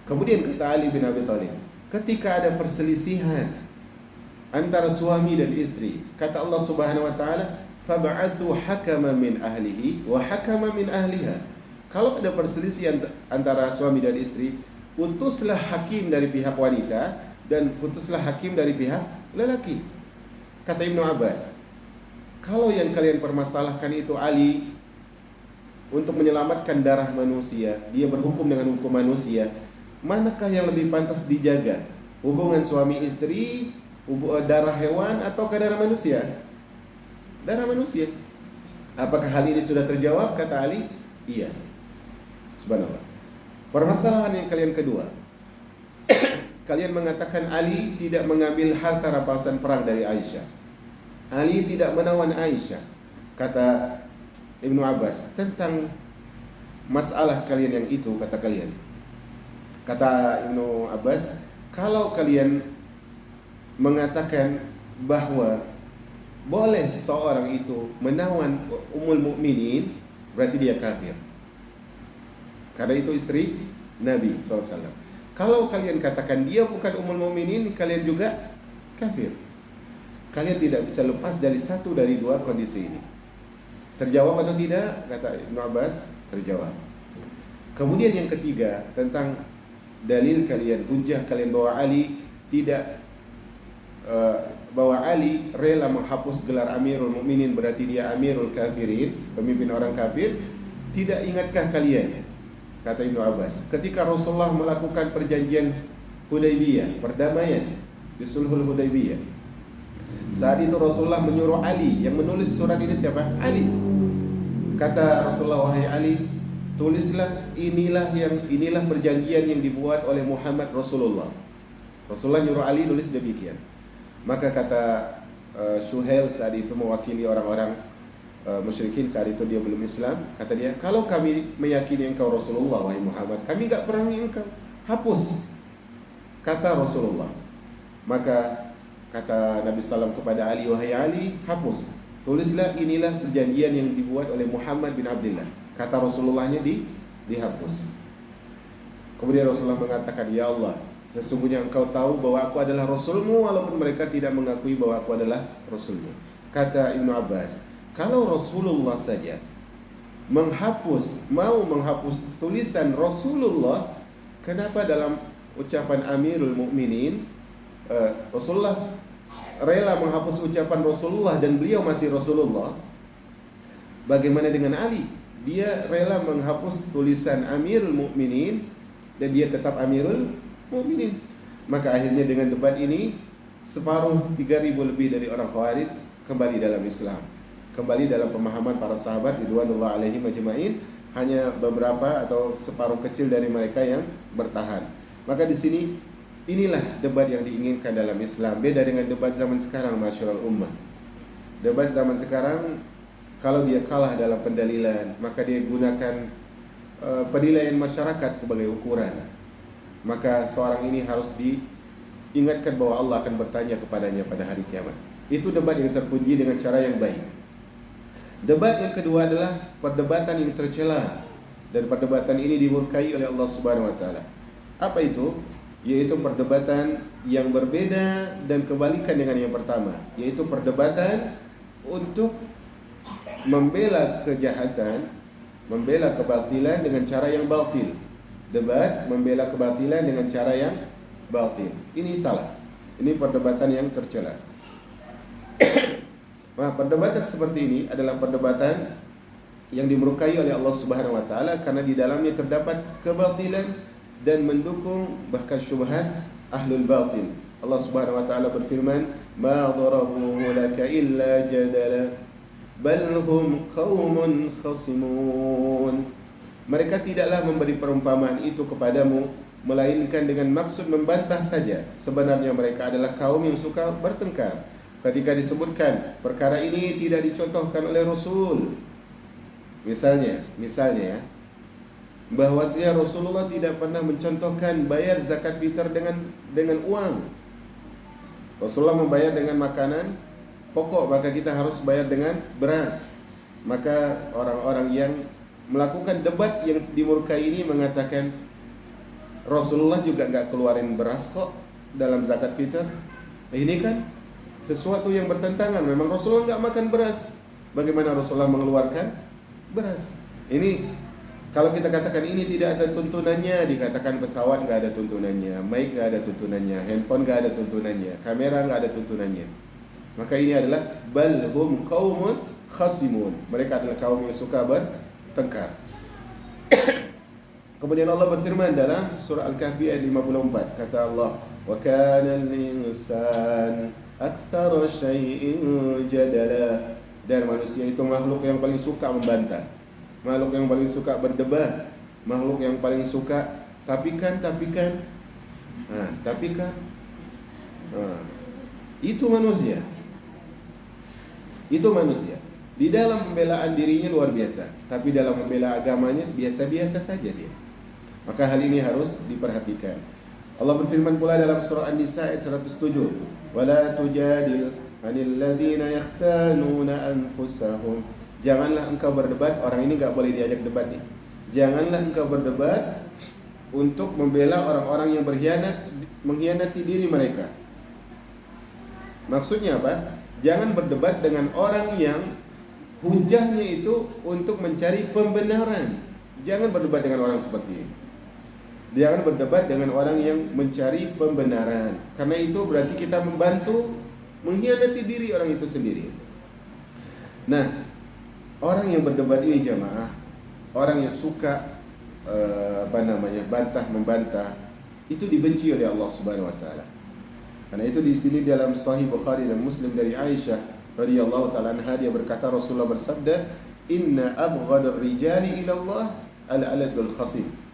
Kemudian kata Ali bin Abi Thalib, ketika ada perselisihan antara suami dan istri, kata Allah Subhanahu wa taala, fab'athu hakaman min ahlihi wa hakaman min ahliha. Kalau ada perselisihan antara suami dan istri, utuslah hakim dari pihak wanita dan utuslah hakim dari pihak lelaki. Kata Ibnu Abbas, kalau yang kalian permasalahkan itu Ali untuk menyelamatkan darah manusia, dia berhukum dengan hukum manusia, manakah yang lebih pantas dijaga? Hubungan suami istri, darah hewan, atau darah manusia? Darah manusia. Apakah hal ini sudah terjawab? Kata Ali, iya. Subhanallah. Permasalahan yang kalian kedua, kalian mengatakan Ali tidak mengambil harta rampasan perang dari Aisyah. Ali tidak menawan Aisyah. Kata Ibnu Abbas, tentang masalah kalian yang itu, kata kalian. Kata Ibnu Abbas, kalau kalian mengatakan bahwa boleh seorang itu menawan Ummul Mukminin, berarti dia kafir, karena itu istri Nabi SAW. Kalau kalian katakan dia bukan Ummul Mukminin, kalian juga kafir. Kalian tidak bisa lepas dari satu dari dua kondisi ini. Terjawab atau tidak? Kata Ibnu Abbas, terjawab. Kemudian yang ketiga, tentang dalil kalian, hujah kalian bahwa Ali bahwa Ali rela menghapus gelar Amirul Mukminin, berarti dia Amirul Kafirin, pemimpin orang kafir. Tidak ingatkah kalian, kata Ibnu Abbas, ketika Rasulullah melakukan perjanjian Hudaybiyah, perdamaian di Sulhul Hudaybiyah, saat itu Rasulullah menyuruh Ali, yang menulis surat ini siapa? Ali. Kata Rasulullah, wahai Ali, tulislah inilah perjanjian yang dibuat oleh Muhammad Rasulullah. Rasulullah nyuruh Ali nulis demikian. Maka kata Suhail saat itu mewakili orang-orang musyrikin, saat itu dia belum Islam, kata dia, kalau kami meyakini engkau Rasulullah wahai Muhammad, kami enggak perangi engkau, hapus. Kata Rasulullah. Maka kata Nabi SAW kepada Ali, wahai Ali, hapus, tulislah inilah perjanjian yang dibuat oleh Muhammad bin Abdullah. Kata Rasulullahnya dihapus. Kemudian Rasulullah mengatakan, ya Allah, sesungguhnya engkau tahu bahwa aku adalah Rasulmu, walaupun mereka tidak mengakui bahwa aku adalah Rasulmu. Kata Ibnu Abbas, kalau Rasulullah saja mau menghapus tulisan Rasulullah, kenapa dalam ucapan Amirul Mukminin Rasulullah rela menghapus ucapan Rasulullah dan beliau masih Rasulullah? Bagaimana dengan Ali? Dia rela menghapus tulisan Amirul Mukminin dan dia tetap Amirul Mukminin. Maka akhirnya dengan debat ini separuh 3.000 lebih dari orang Khawarij kembali dalam Islam, kembali dalam pemahaman para sahabat ridwanullah alaihim ajma'in. Hanya beberapa atau separuh kecil dari mereka yang bertahan. Maka di sini inilah debat yang diinginkan dalam Islam. Beda dengan debat zaman sekarang, masyarul ummah. Debat zaman sekarang, kalau dia kalah dalam pendalilan, maka dia gunakan penilaian masyarakat sebagai ukuran. Maka seorang ini harus diingatkan bahwa Allah akan bertanya kepadanya pada hari kiamat. Itu debat yang terpuji dengan cara yang baik. Debat yang kedua adalah perdebatan yang tercela, dan perdebatan ini dimurkai oleh Allah Subhanahu wa taala. Apa itu? Yaitu perdebatan yang berbeda dan kebalikan dengan yang pertama, yaitu perdebatan untuk membela kejahatan, membela kebatilan dengan cara yang batil. Debat membela kebatilan dengan cara yang batil. Ini salah. Ini perdebatan yang tercela. Nah, perdebatan seperti ini adalah perdebatan yang dimurkai oleh Allah Subhanahu wa taala karena di dalamnya terdapat kebatilan dan mendukung bahkan syubhat ahlul batil. Allah Subhanahu wa taala berfirman, "Ma darabuhu laka illa jadala bal hum qaumun khasimun." Mereka tidaklah memberi perumpamaan itu kepadamu melainkan dengan maksud membantah saja. Sebenarnya mereka adalah kaum yang suka bertengkar. Ketika disebutkan perkara ini tidak dicontohkan oleh Rasul, misalnya bahwasanya Rasulullah tidak pernah mencontohkan bayar zakat fitr dengan uang. Rasulullah membayar dengan makanan pokok, maka kita harus bayar dengan beras. Maka orang-orang yang melakukan debat yang dimurkai ini mengatakan Rasulullah juga enggak keluarin beras kok dalam zakat fitr. Ini kan sesuatu yang bertentangan. Memang Rasulullah enggak makan beras. Bagaimana Rasulullah mengeluarkan beras? Ini kalau kita katakan ini tidak ada tuntunannya, dikatakan pesawat enggak ada tuntunannya, mic enggak ada tuntunannya, handphone enggak ada tuntunannya, kamera enggak ada tuntunannya. Maka ini adalah balhum qaumun khasimun. Mereka adalah kaum yang suka bertengkar. Kemudian Allah berfirman dalam surah Al-Kahfi ayat 54, kata Allah, "Wa kana al-insan aktsara syai'in jadala." Dan manusia itu makhluk yang paling suka membantah, makhluk yang paling suka berdebat, makhluk yang paling suka tapi kan. Itu manusia. Itu manusia. Di dalam pembelaan dirinya luar biasa, tapi dalam membela agamanya biasa-biasa saja dia. Maka hal ini harus diperhatikan. Allah berfirman pula dalam surah An-Nisa ayat 107, "Wala tujadil 'anil ladzina yakhtanuna anfusahum." Janganlah engkau berdebat, orang ini enggak boleh diajak debat nih. Janganlah engkau berdebat untuk membela orang-orang yang mengkhianati diri mereka. Maksudnya apa? Jangan berdebat dengan orang yang hujahnya itu untuk mencari pembenaran. Jangan berdebat dengan orang seperti ini. Jangan berdebat dengan orang yang mencari pembenaran, karena itu berarti kita membantu mengkhianati diri orang itu sendiri. Nah, orang yang berdebat ini jamaah, orang yang suka membantah, itu dibenci oleh Allah Subhanahu wa taala. Karena itu di sini dalam Sahih Bukhari dan Muslim dari Aisyah radhiyallahu taala anha, dia berkata, Rasulullah bersabda, "Inna abghadar rijali ila Allah al-aladul khasim."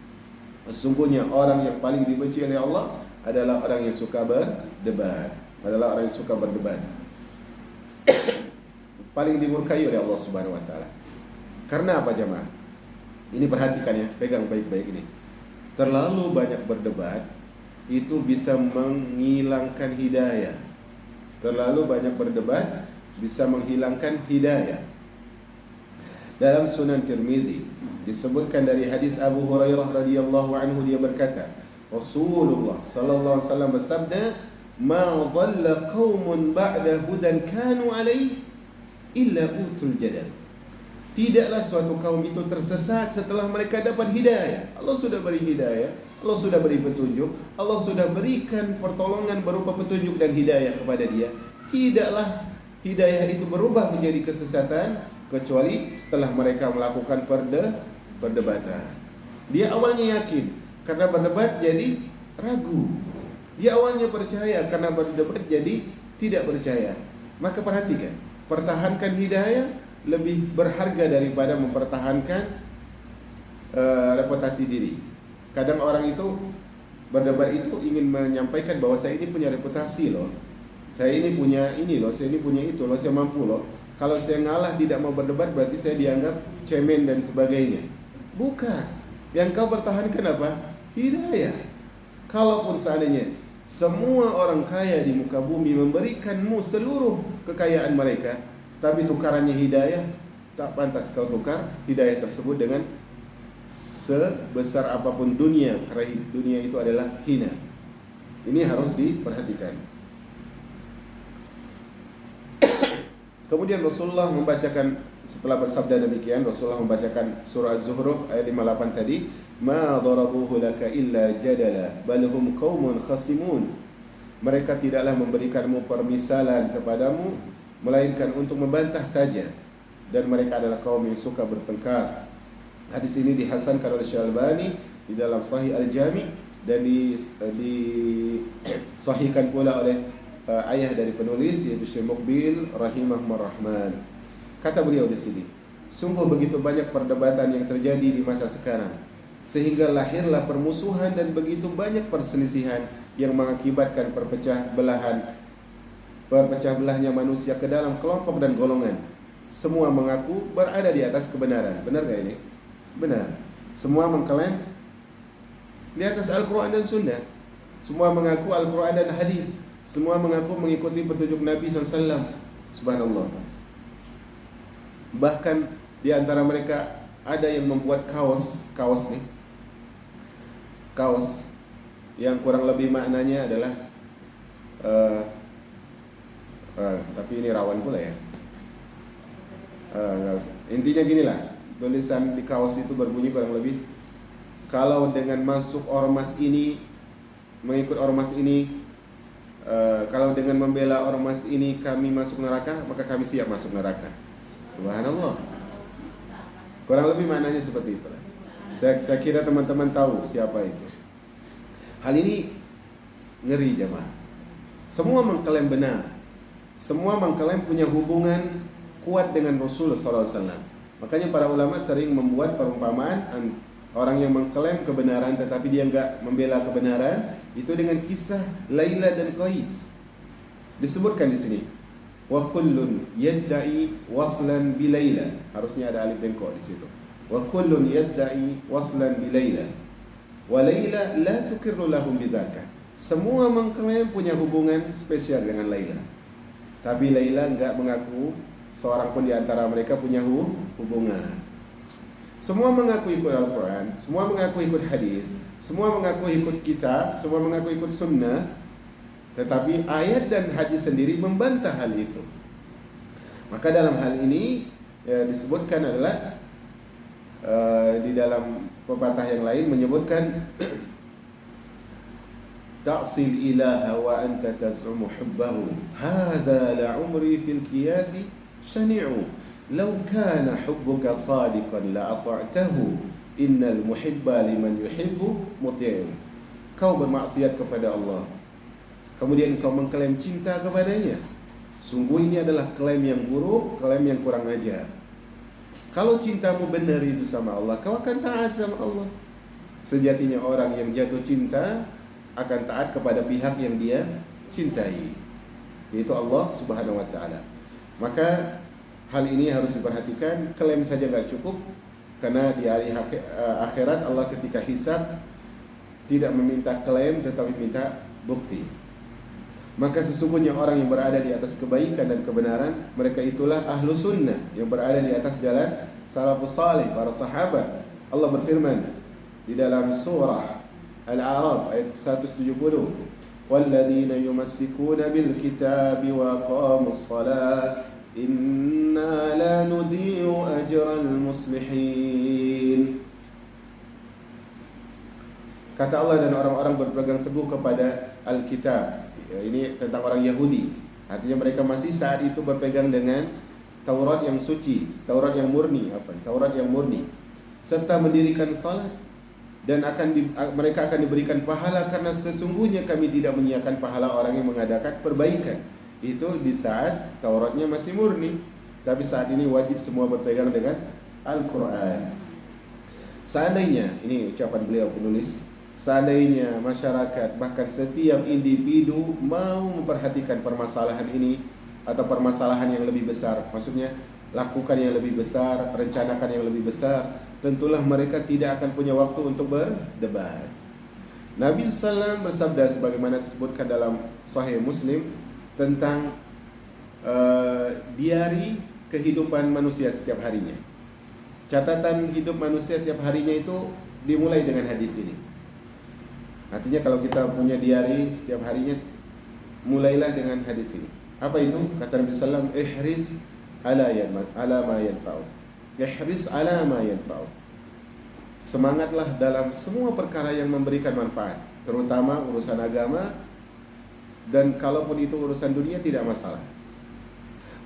Sesungguhnya orang yang paling dibenci oleh Allah adalah orang yang suka berdebat. Paling dimurkai oleh Allah Subhanahu wa taala. Karena apa jemaah? Ini perhatikan ya, pegang baik-baik ini. Terlalu banyak berdebat itu bisa menghilangkan hidayah. Terlalu banyak berdebat bisa menghilangkan hidayah. Dalam Sunan Tirmizi disebutkan dari hadis Abu Hurairah radhiyallahu anhu, dia berkata, Rasulullah sallallahu alaihi wasallam bersabda, "Ma dhalla qaumun ba'da hudan kanu alaihi illa utul jadal." Tidaklah suatu kaum itu tersesat setelah mereka dapat hidayah. Allah sudah beri hidayah, Allah sudah beri petunjuk, Allah sudah berikan pertolongan berupa petunjuk dan hidayah kepada dia. Tidaklah hidayah itu berubah menjadi kesesatan kecuali setelah mereka melakukan perdebatan. Dia awalnya yakin, karena berdebat jadi ragu. Dia awalnya percaya, karena berdebat jadi tidak percaya. Maka perhatikan, pertahankan hidayah lebih berharga daripada mempertahankan reputasi diri. Kadang orang itu berdebat itu ingin menyampaikan bahwa saya ini punya reputasi loh, saya ini punya ini loh, saya ini punya itu loh, saya mampu loh. Kalau saya ngalah tidak mau berdebat berarti saya dianggap cemen dan sebagainya. Bukan. Yang kau pertahankan apa? Hidayah. Kalaupun seandainya semua orang kaya di muka bumi memberikanmu seluruh kekayaan mereka, tapi tukarannya hidayah, tak pantas kau tukar hidayah tersebut dengan sebesar apapun dunia, karena dunia itu adalah hina. Ini harus diperhatikan. Kemudian Rasulullah membacakan, setelah bersabda demikian, Rasulullah membacakan surah Az-Zuhruf ayat 58 tadi, ma darabuhu laka illa jadala bal hum qaumun khasimun. Mereka tidaklah memberikanmu permisalan kepadamu melainkan untuk membantah saja, dan mereka adalah kaum yang suka bertengkar. Hadis ini dihasankan oleh Syalbani di dalam Sahih Al-Jami, dan disahihkan pula oleh ayah dari penulis, yaitu Syekh Muqbil rahimahullah rahman. Kata beliau di sini, sungguh begitu banyak perdebatan yang terjadi di masa sekarang, sehingga lahirlah permusuhan dan begitu banyak perselisihan yang mengakibatkan perpecah belahnya manusia ke dalam kelompok dan golongan. Semua mengaku berada di atas kebenaran. Benar gak ini? Benar. Semua mengklaim di atas Al-Quran dan Sunnah. Semua mengaku Al-Quran dan hadis. Semua mengaku mengikuti petunjuk Nabi SAW. Subhanallah. Bahkan di antara mereka ada yang membuat kaos yang kurang lebih maknanya adalah tapi ini rawan pula ya. Intinya ginilah, tulisan di kaos itu berbunyi kurang lebih, kalau dengan masuk ormas ini, mengikut ormas ini, kalau dengan membela ormas ini kami masuk neraka, maka kami siap masuk neraka. Subhanallah. Kurang lebih maknanya seperti itu. Saya kira teman-teman tahu siapa itu. Hal ini ngeri jemaah. Semua mengklaim benar, semua mengklaim punya hubungan kuat dengan Rasulullah SAW. Makanya para ulama sering membuat perumpamaan orang yang mengklaim kebenaran tetapi dia enggak membela kebenaran, itu dengan kisah Laila dan Qais. Disebutkan di sini, wa kullun yadda'i waslan bi Laila. Harusnya ada alif dan qa di situ. Wa kullun yadda'i waslan bi Laila. Wa Laila la tukirru lahum bidzaka. Semua mengklaim punya hubungan spesial dengan Laila, tapi Laila enggak mengaku seorang pun di antara mereka punya hubungan. Semua mengaku ikut Al-Quran, semua mengaku ikut hadis, semua mengaku ikut kitab, semua mengaku ikut sunnah, tetapi ayat dan hadis sendiri membantah hal itu. Maka dalam hal ini disebutkan adalah di dalam pepatah yang lain menyebutkan ta'sil ilaha wa anta taz'umu hubbahu hadha la'umri fil qiyasi shani'u law kana hubbuka sadiqan la'ata'tahu innal muhibba liman yuhibbu muti'u. Kau bermaksiat kepada Allah, kemudian kau mengklaim cinta kepadanya, sungguh ini adalah klaim yang buruk, klaim yang kurang ajar. Kalau cintamu benar itu sama Allah, kau akan taat sama Allah. Sejatinya orang yang jatuh cinta akan taat kepada pihak yang dia cintai, yaitu Allah Subhanahu wa ta'ala. Maka hal ini harus diperhatikan. Klaim saja tidak cukup, karena di hari akhirat Allah ketika hisab tidak meminta klaim tetapi minta bukti. Maka sesungguhnya orang yang berada di atas kebaikan dan kebenaran, mereka itulah ahlu sunnah yang berada di atas jalan salafus salih, para sahabat. Allah berfirman di dalam surah Al-A'raf ayat 170, walladzina yumassikuna bil kitabi wa aqamus salat inna la nudhi'u ajral muslihin. Kata Allah, dan orang-orang berpegang teguh kepada Alkitab. Ini tentang orang Yahudi. Artinya mereka masih saat itu berpegang dengan Taurat yang suci, Taurat yang murni, serta mendirikan salat. dan mereka akan diberikan pahala karena sesungguhnya kami tidak menyiapkan pahala orang yang mengadakan perbaikan. Itu di saat Tauratnya masih murni, tapi saat ini wajib semua berpegang dengan Al-Quran. Seandainya, ini ucapan beliau penulis, seandainya masyarakat bahkan setiap individu mau memperhatikan permasalahan ini atau permasalahan yang lebih besar, maksudnya lakukan yang lebih besar, rencanakan yang lebih besar, tentulah mereka tidak akan punya waktu untuk berdebat. Nabi SAW bersabda sebagaimana disebutkan dalam Sahih Muslim tentang diari kehidupan manusia setiap harinya. Catatan hidup manusia setiap harinya itu dimulai dengan hadis ini. Artinya kalau kita punya diari setiap harinya, mulailah dengan hadis ini. Apa itu? Kata Nabi SAW, ihris ala ma yanfa'u. Ihris ala ma yanfa'u. Semangatlah dalam semua perkara yang memberikan manfaat, terutama urusan agama, dan kalaupun itu urusan dunia tidak masalah.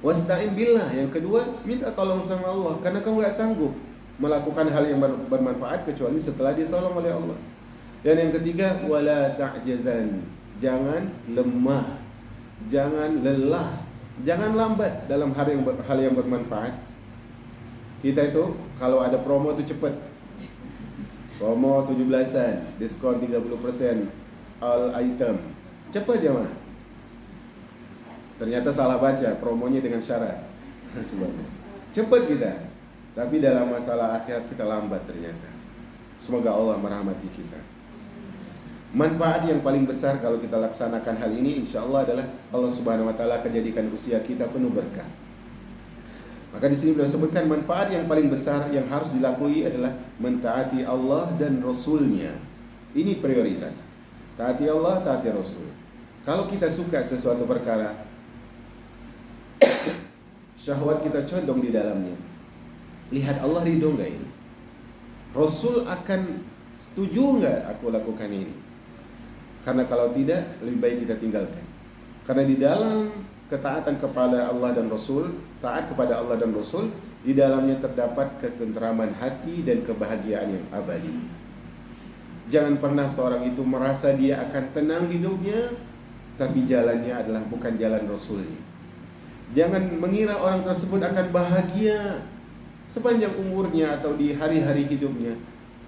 Wasta'in billah, yang kedua, minta tolong sama Allah, karena kamu gak sanggup melakukan hal yang bermanfaat kecuali setelah ditolong oleh Allah. Dan yang ketiga, wala ta'jazan, jangan lemah, jangan lelah, jangan lambat dalam hal yang bermanfaat. Kita itu kalau ada promo itu cepat. Promo 17-an, diskon 30%, all item. Cepat jemaah. Ternyata salah baca promonya dengan syarat. Cepat kita. Tapi dalam masalah akhirat kita lambat ternyata. Semoga Allah merahmati kita. Manfaat yang paling besar kalau kita laksanakan hal ini, insya Allah adalah Allah Subhanahu Wa Taala akan jadikan usia kita penuh berkah. Maka di sini beliau sebutkan manfaat yang paling besar yang harus dilakui adalah mentaati Allah dan Rasulnya. Ini prioritas. Taati Allah, taati Rasul. Kalau kita suka sesuatu perkara, syahwat kita condong di dalamnya. Lihat Allah ridho enggak ini? Rasul akan setuju enggak aku lakukan ini? Karena kalau tidak, lebih baik kita tinggalkan. Karena di dalam ketaatan kepada Allah dan Rasul, taat kepada Allah dan Rasul, di dalamnya terdapat ketenteraman hati dan kebahagiaan yang abadi. Jangan pernah seorang itu merasa dia akan tenang hidupnya, tapi jalannya adalah bukan jalan Rasulnya. Jangan mengira orang tersebut akan bahagia sepanjang umurnya atau di hari-hari hidupnya,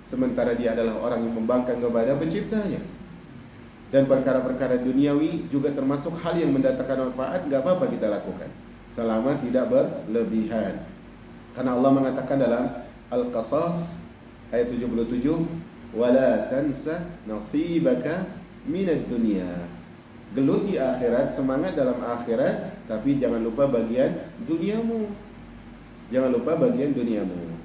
sementara dia adalah orang yang membangkang kepada penciptanya. Dan perkara-perkara duniawi juga termasuk hal yang mendatangkan manfaat, gak apa-apa kita lakukan selama tidak berlebihan. Karena Allah mengatakan dalam Al-Qasas ayat 77, wala tansa nasibaka minad dunya. Gelut di akhirat, semangat dalam akhirat, tapi jangan lupa bagian duniamu. Jangan lupa bagian duniamu.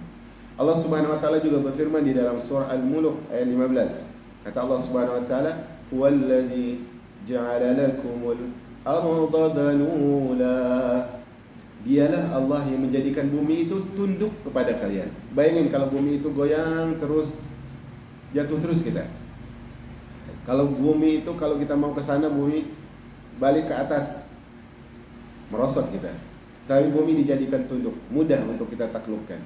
Allah Subhanahu Wa Taala juga berfirman di dalam surah Al-Mulk ayat 15. Kata Allah Subhanahu Wa Taala, "Walladzi ja'ala lakumul arda dalula." Dialah Allah yang menjadikan bumi itu tunduk kepada kalian. Bayangin kalau bumi itu goyang terus, jatuh terus kita. Kalau bumi itu, kalau kita mau ke sana, bumi balik ke atas, merosot kita. Tapi bumi dijadikan tunduk, mudah untuk kita taklukkan.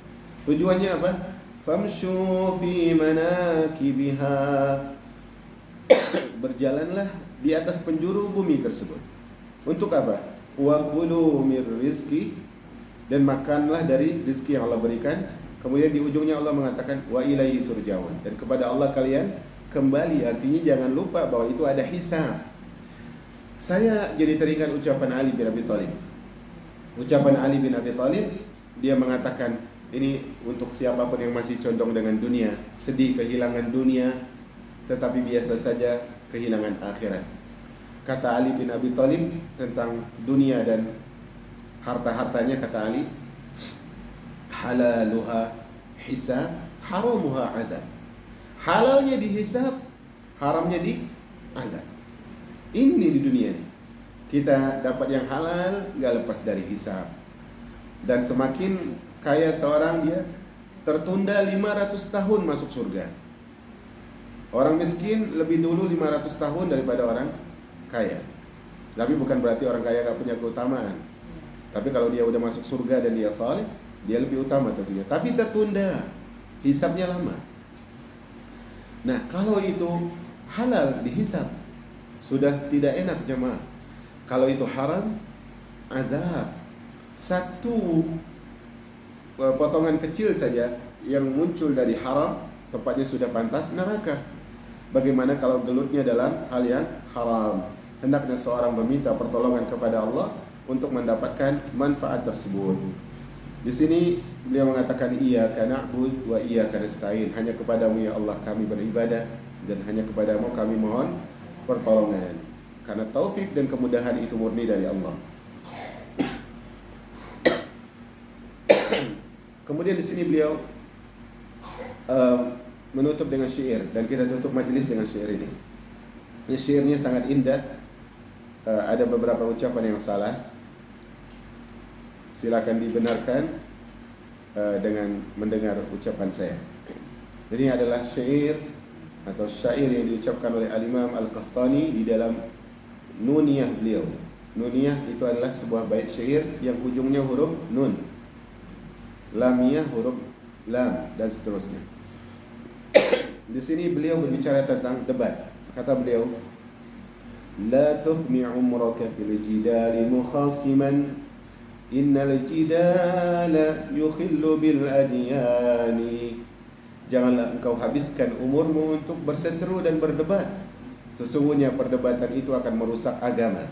Tujuannya apa? Famshu fi manakibiha. Berjalanlah di atas penjuru bumi tersebut. Untuk apa? Wa kulu mir rizki, dan makanlah dari rizki yang Allah berikan. Kemudian di ujungnya Allah mengatakan wa ilaihi turja'un, dan kepada Allah kalian kembali. Artinya jangan lupa bahwa itu ada hisab. Saya jadi teringat ucapan Ali bin Abi Thalib. Ucapan Ali bin Abi Thalib, dia mengatakan, ini untuk siapapun yang masih condong dengan dunia, sedih kehilangan dunia, tetapi biasa saja kehilangan akhirat. Kata Ali bin Abi Thalib tentang dunia dan harta-hartanya, kata Ali, halaluha hisab, haramuha azab. Halalnya dihisab, haramnya diazab. Ini di dunia ini. Kita dapat yang halal, gak lepas dari hisab. Dan semakin kaya seorang, dia tertunda 500 tahun masuk surga. Orang miskin lebih dulu 500 tahun daripada orang kaya. Tapi bukan berarti orang kaya gak punya keutamaan. Tapi kalau dia udah masuk surga dan dia saleh, dia lebih utama tentunya. Tapi tertunda, hisabnya lama. Nah, kalau itu halal dihisab, sudah tidak enak jemaah. Kalau itu haram, azab. Satu potongan kecil saja yang muncul dari haram, tempatnya sudah pantas neraka. Bagaimana kalau gelutnya dalam hal yang haram? Hendaknya seorang meminta pertolongan kepada Allah untuk mendapatkan manfaat tersebut. Di sini beliau mengatakan iyyaka na'budu wa iyyaka nasta'in. Hanya kepadamu ya Allah kami beribadah dan hanya kepadamu kami mohon pertolongan. Karena taufik dan kemudahan itu murni dari Allah. Kemudian di sini beliau menutup dengan syair, dan kita tutup majelis dengan syair ini. Ini syairnya sangat indah. Ada beberapa ucapan yang salah. Silakan dibenarkan dengan mendengar ucapan saya. Ini adalah syair atau syair yang diucapkan oleh Al-Imam Al-Qahtani di dalam Nuniyah beliau. Nuniyah itu adalah sebuah bait syair yang ujungnya huruf nun, lamiyah huruf lam, dan seterusnya. Di sini beliau berbicara tentang debat. Kata beliau, la tufni umraka fil jidali mukhasiman innal jidala yukhillu bil adyani. Janganlah engkau habiskan umurmu untuk berseteru dan berdebat. Sesungguhnya perdebatan itu akan merusak agama.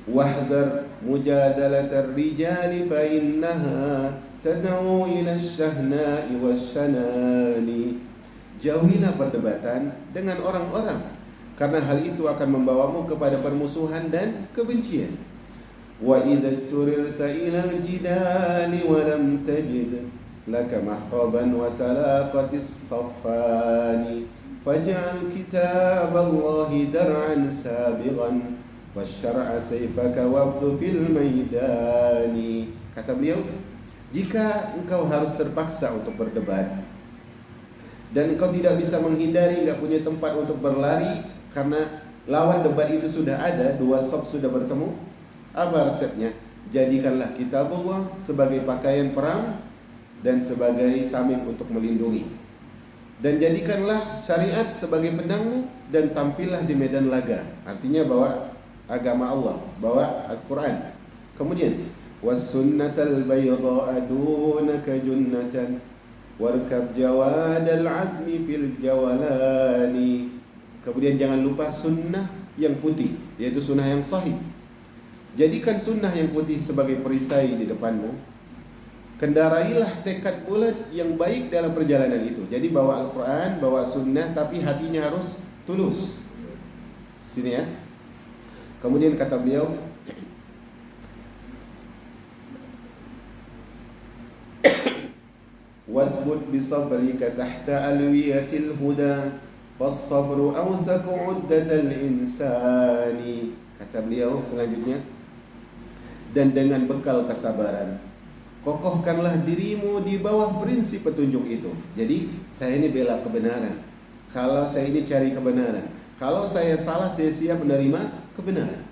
Wahdhar mujadalatar rijali fa innaha tad'u ila asy-syahna'i wasy-syanani. Jauhilah perdebatan dengan orang-orang, karena hal itu akan membawamu kepada permusuhan dan kebencian. Wa idza turirta ila al-jidali wa lam tajid laka mahraban wa talaqatis saffani faj'al kitab Allah dar'an sabighan wasyar'a sayfaka wabdu fil maidani. Kata beliau, jika engkau harus terpaksa untuk berdebat dan engkau tidak bisa menghindari, tidak punya tempat untuk berlari karena lawan debat itu sudah ada, dua saf sudah bertemu, apa resepnya? Jadikanlah kitab Allah sebagai pakaian perang dan sebagai tameng untuk melindungi. Dan jadikanlah syariat sebagai pedangmu dan tampillah di medan laga. Artinya bawa agama Allah, bawa Al-Quran. Kemudian was-sunnatal bayda'a dunaka junnatan warkab jawadal azmi fil jawalani. Kemudian jangan lupa sunnah yang putih, yaitu sunnah yang sahih. Jadikan sunnah yang putih sebagai perisai di depanmu. Kendarailah tekad bulat yang baik dalam perjalanan itu. Jadi bawa Al-Quran, bawa sunnah, tapi hatinya harus tulus. Sini ya. Kemudian kata beliau, wasbut bisabrika tahta alwiyatil huda fassabru awsaku uddatal insani. Kata beliau selanjutnya, dan dengan bekal kesabaran kokohkanlah dirimu di bawah prinsip petunjuk itu. Jadi saya ini bela kebenaran. Kalau saya ini cari kebenaran. Kalau saya salah, saya siap menerima kebenaran.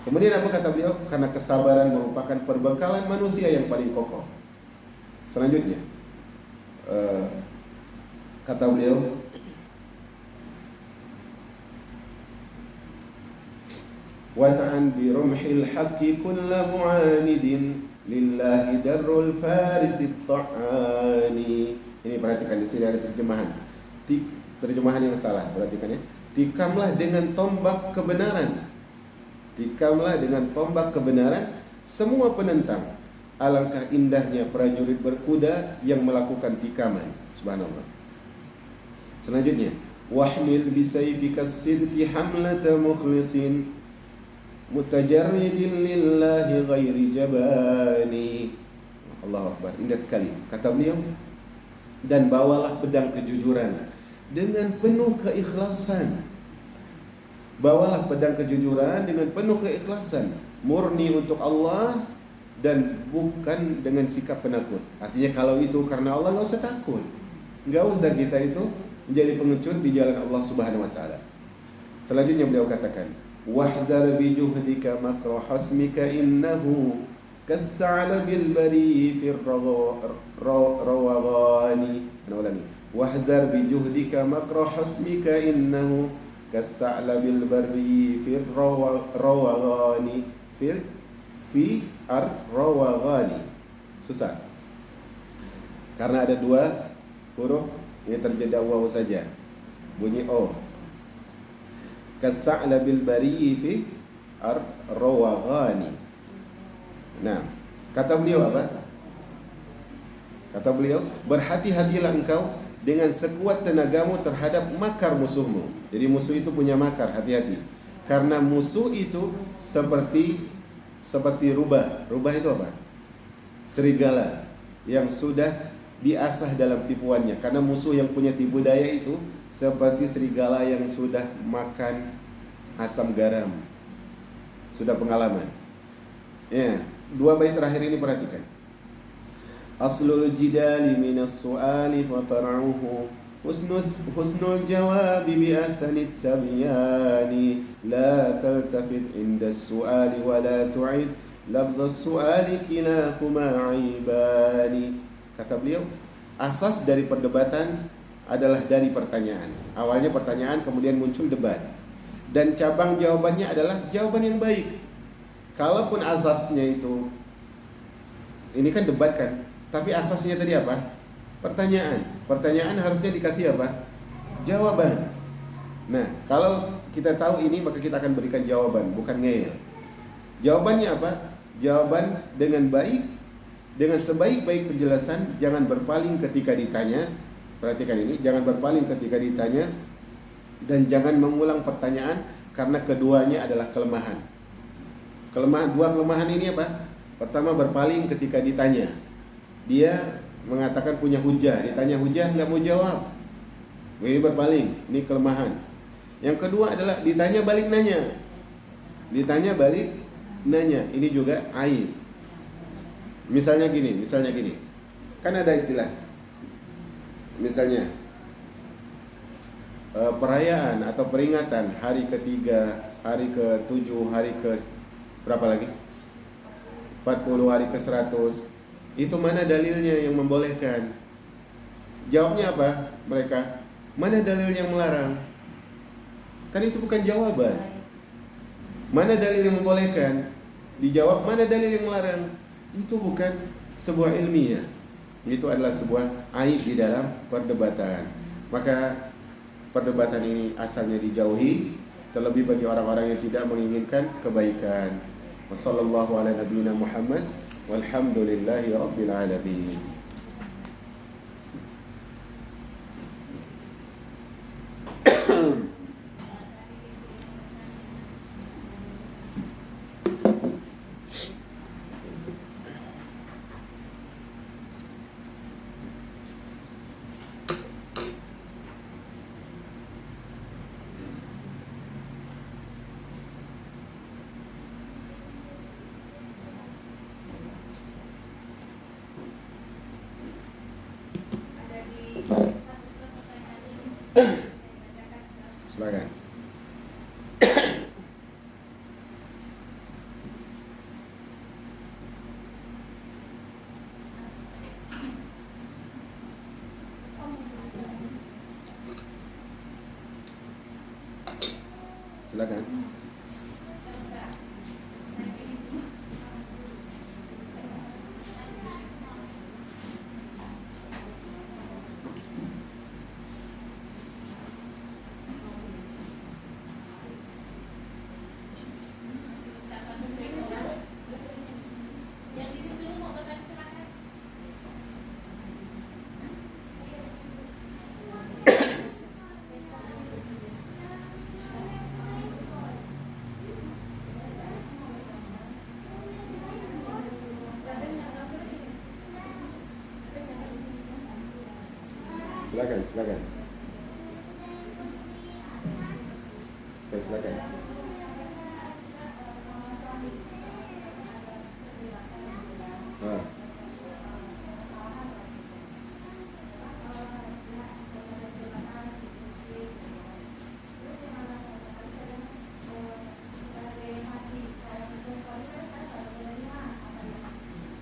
Kemudian apa kata beliau? Karena kesabaran merupakan perbekalan manusia yang paling kokoh. Selanjutnya kata beliau, wata'an bi rumhil haqqi kulla mu'anidin lillahi darul farisit ta'ani. Ini perhatikan, di sini ada terjemahan. Terjemahan yang salah, perhatikan ya. Tikamlah dengan tombak kebenaran. Tikamlah dengan tombak kebenaran semua penentang. Alangkah indahnya prajurit berkuda yang melakukan tikaman. Subhanallah. Selanjutnya, wahmil bisayfika sidqi hamlata mukhlisin mutajarridin lillahi ghairi jabani. Allahu Akbar, indah sekali. Kata beliau, dan bawalah pedang kejujuran dengan penuh keikhlasan. Bawalah pedang kejujuran dengan penuh keikhlasan, murni untuk Allah dan bukan dengan sikap penakut. Artinya kalau itu karena Allah, enggak usah takut. Enggak usah kita itu menjadi pengecut di jalan Allah Subhanahu wa taala. Selanjutnya beliau katakan, wahdar bi juhdika makra hasmika innahu kath'ala bil bari fi rawani. Ana ulangi. wahdhar bi juhdika makrah husmika innahu katha'labil barri fir rawagani fi ar-rawagani. Susah. Karena ada dua huruf yang terjadi waw saja. Bunyi O. Katha'labil barri fi ar-rawagani. Nah, kata beliau apa? Kata beliau, berhati-hatilah engkau dengan sekuat tenagamu terhadap makar musuhmu. Jadi musuh itu punya makar, hati-hati. Karena musuh itu seperti rubah. Rubah itu apa? Serigala yang sudah diasah dalam tipuannya. Karena musuh yang punya tipu daya itu seperti serigala yang sudah makan asam garam. Sudah pengalaman. Ya, dua bait terakhir ini perhatikan. Aslul jidali minas su'ali fa far'uhu husnul jawabi bi ahsanit tabyani la taltafit inda su'ali wa la tu'id labza su'ali kilahuma aibani. Kata beliau, asas dari perdebatan adalah dari pertanyaan. Awalnya pertanyaan, kemudian muncul debat. Dan cabang jawabannya adalah jawaban yang baik. Kalaupun asasnya itu, ini kan debat kan, tapi asasnya tadi apa? Pertanyaan. Pertanyaan harusnya dikasih apa? Jawaban. Nah, kalau kita tahu ini, maka kita akan berikan jawaban, bukan ngeyel. Jawabannya apa? Jawaban dengan baik, dengan sebaik-baik penjelasan. Jangan berpaling ketika ditanya. Perhatikan ini, jangan berpaling ketika ditanya, dan jangan mengulang pertanyaan, karena keduanya adalah kelemahan. Dua kelemahan ini apa? Pertama, berpaling ketika ditanya. Dia mengatakan punya hujah, ditanya hujah nggak mau jawab. Ini berpaling, ini kelemahan. Yang kedua adalah ditanya balik nanya. Ditanya balik nanya, ini juga aib. Misalnya gini. Kan ada istilah. Misalnya perayaan atau peringatan hari ketiga, hari ke-7, hari ke berapa lagi? 40, hari ke-100. Itu mana dalilnya yang membolehkan? Jawabnya apa mereka? Mana dalil yang melarang? Kan itu bukan jawaban. Mana dalil yang membolehkan? Dijawab, mana dalil yang melarang? Itu bukan sebuah ilmiah. Itu adalah sebuah aib di dalam perdebatan. Maka perdebatan ini asalnya dijauhi, terlebih bagi orang-orang yang tidak menginginkan kebaikan. Wassallallahu ala nabiyina Muhammad walhamdulillahi rabbil alamin. Silakan. Silakan. Silakan. Oke, silakan.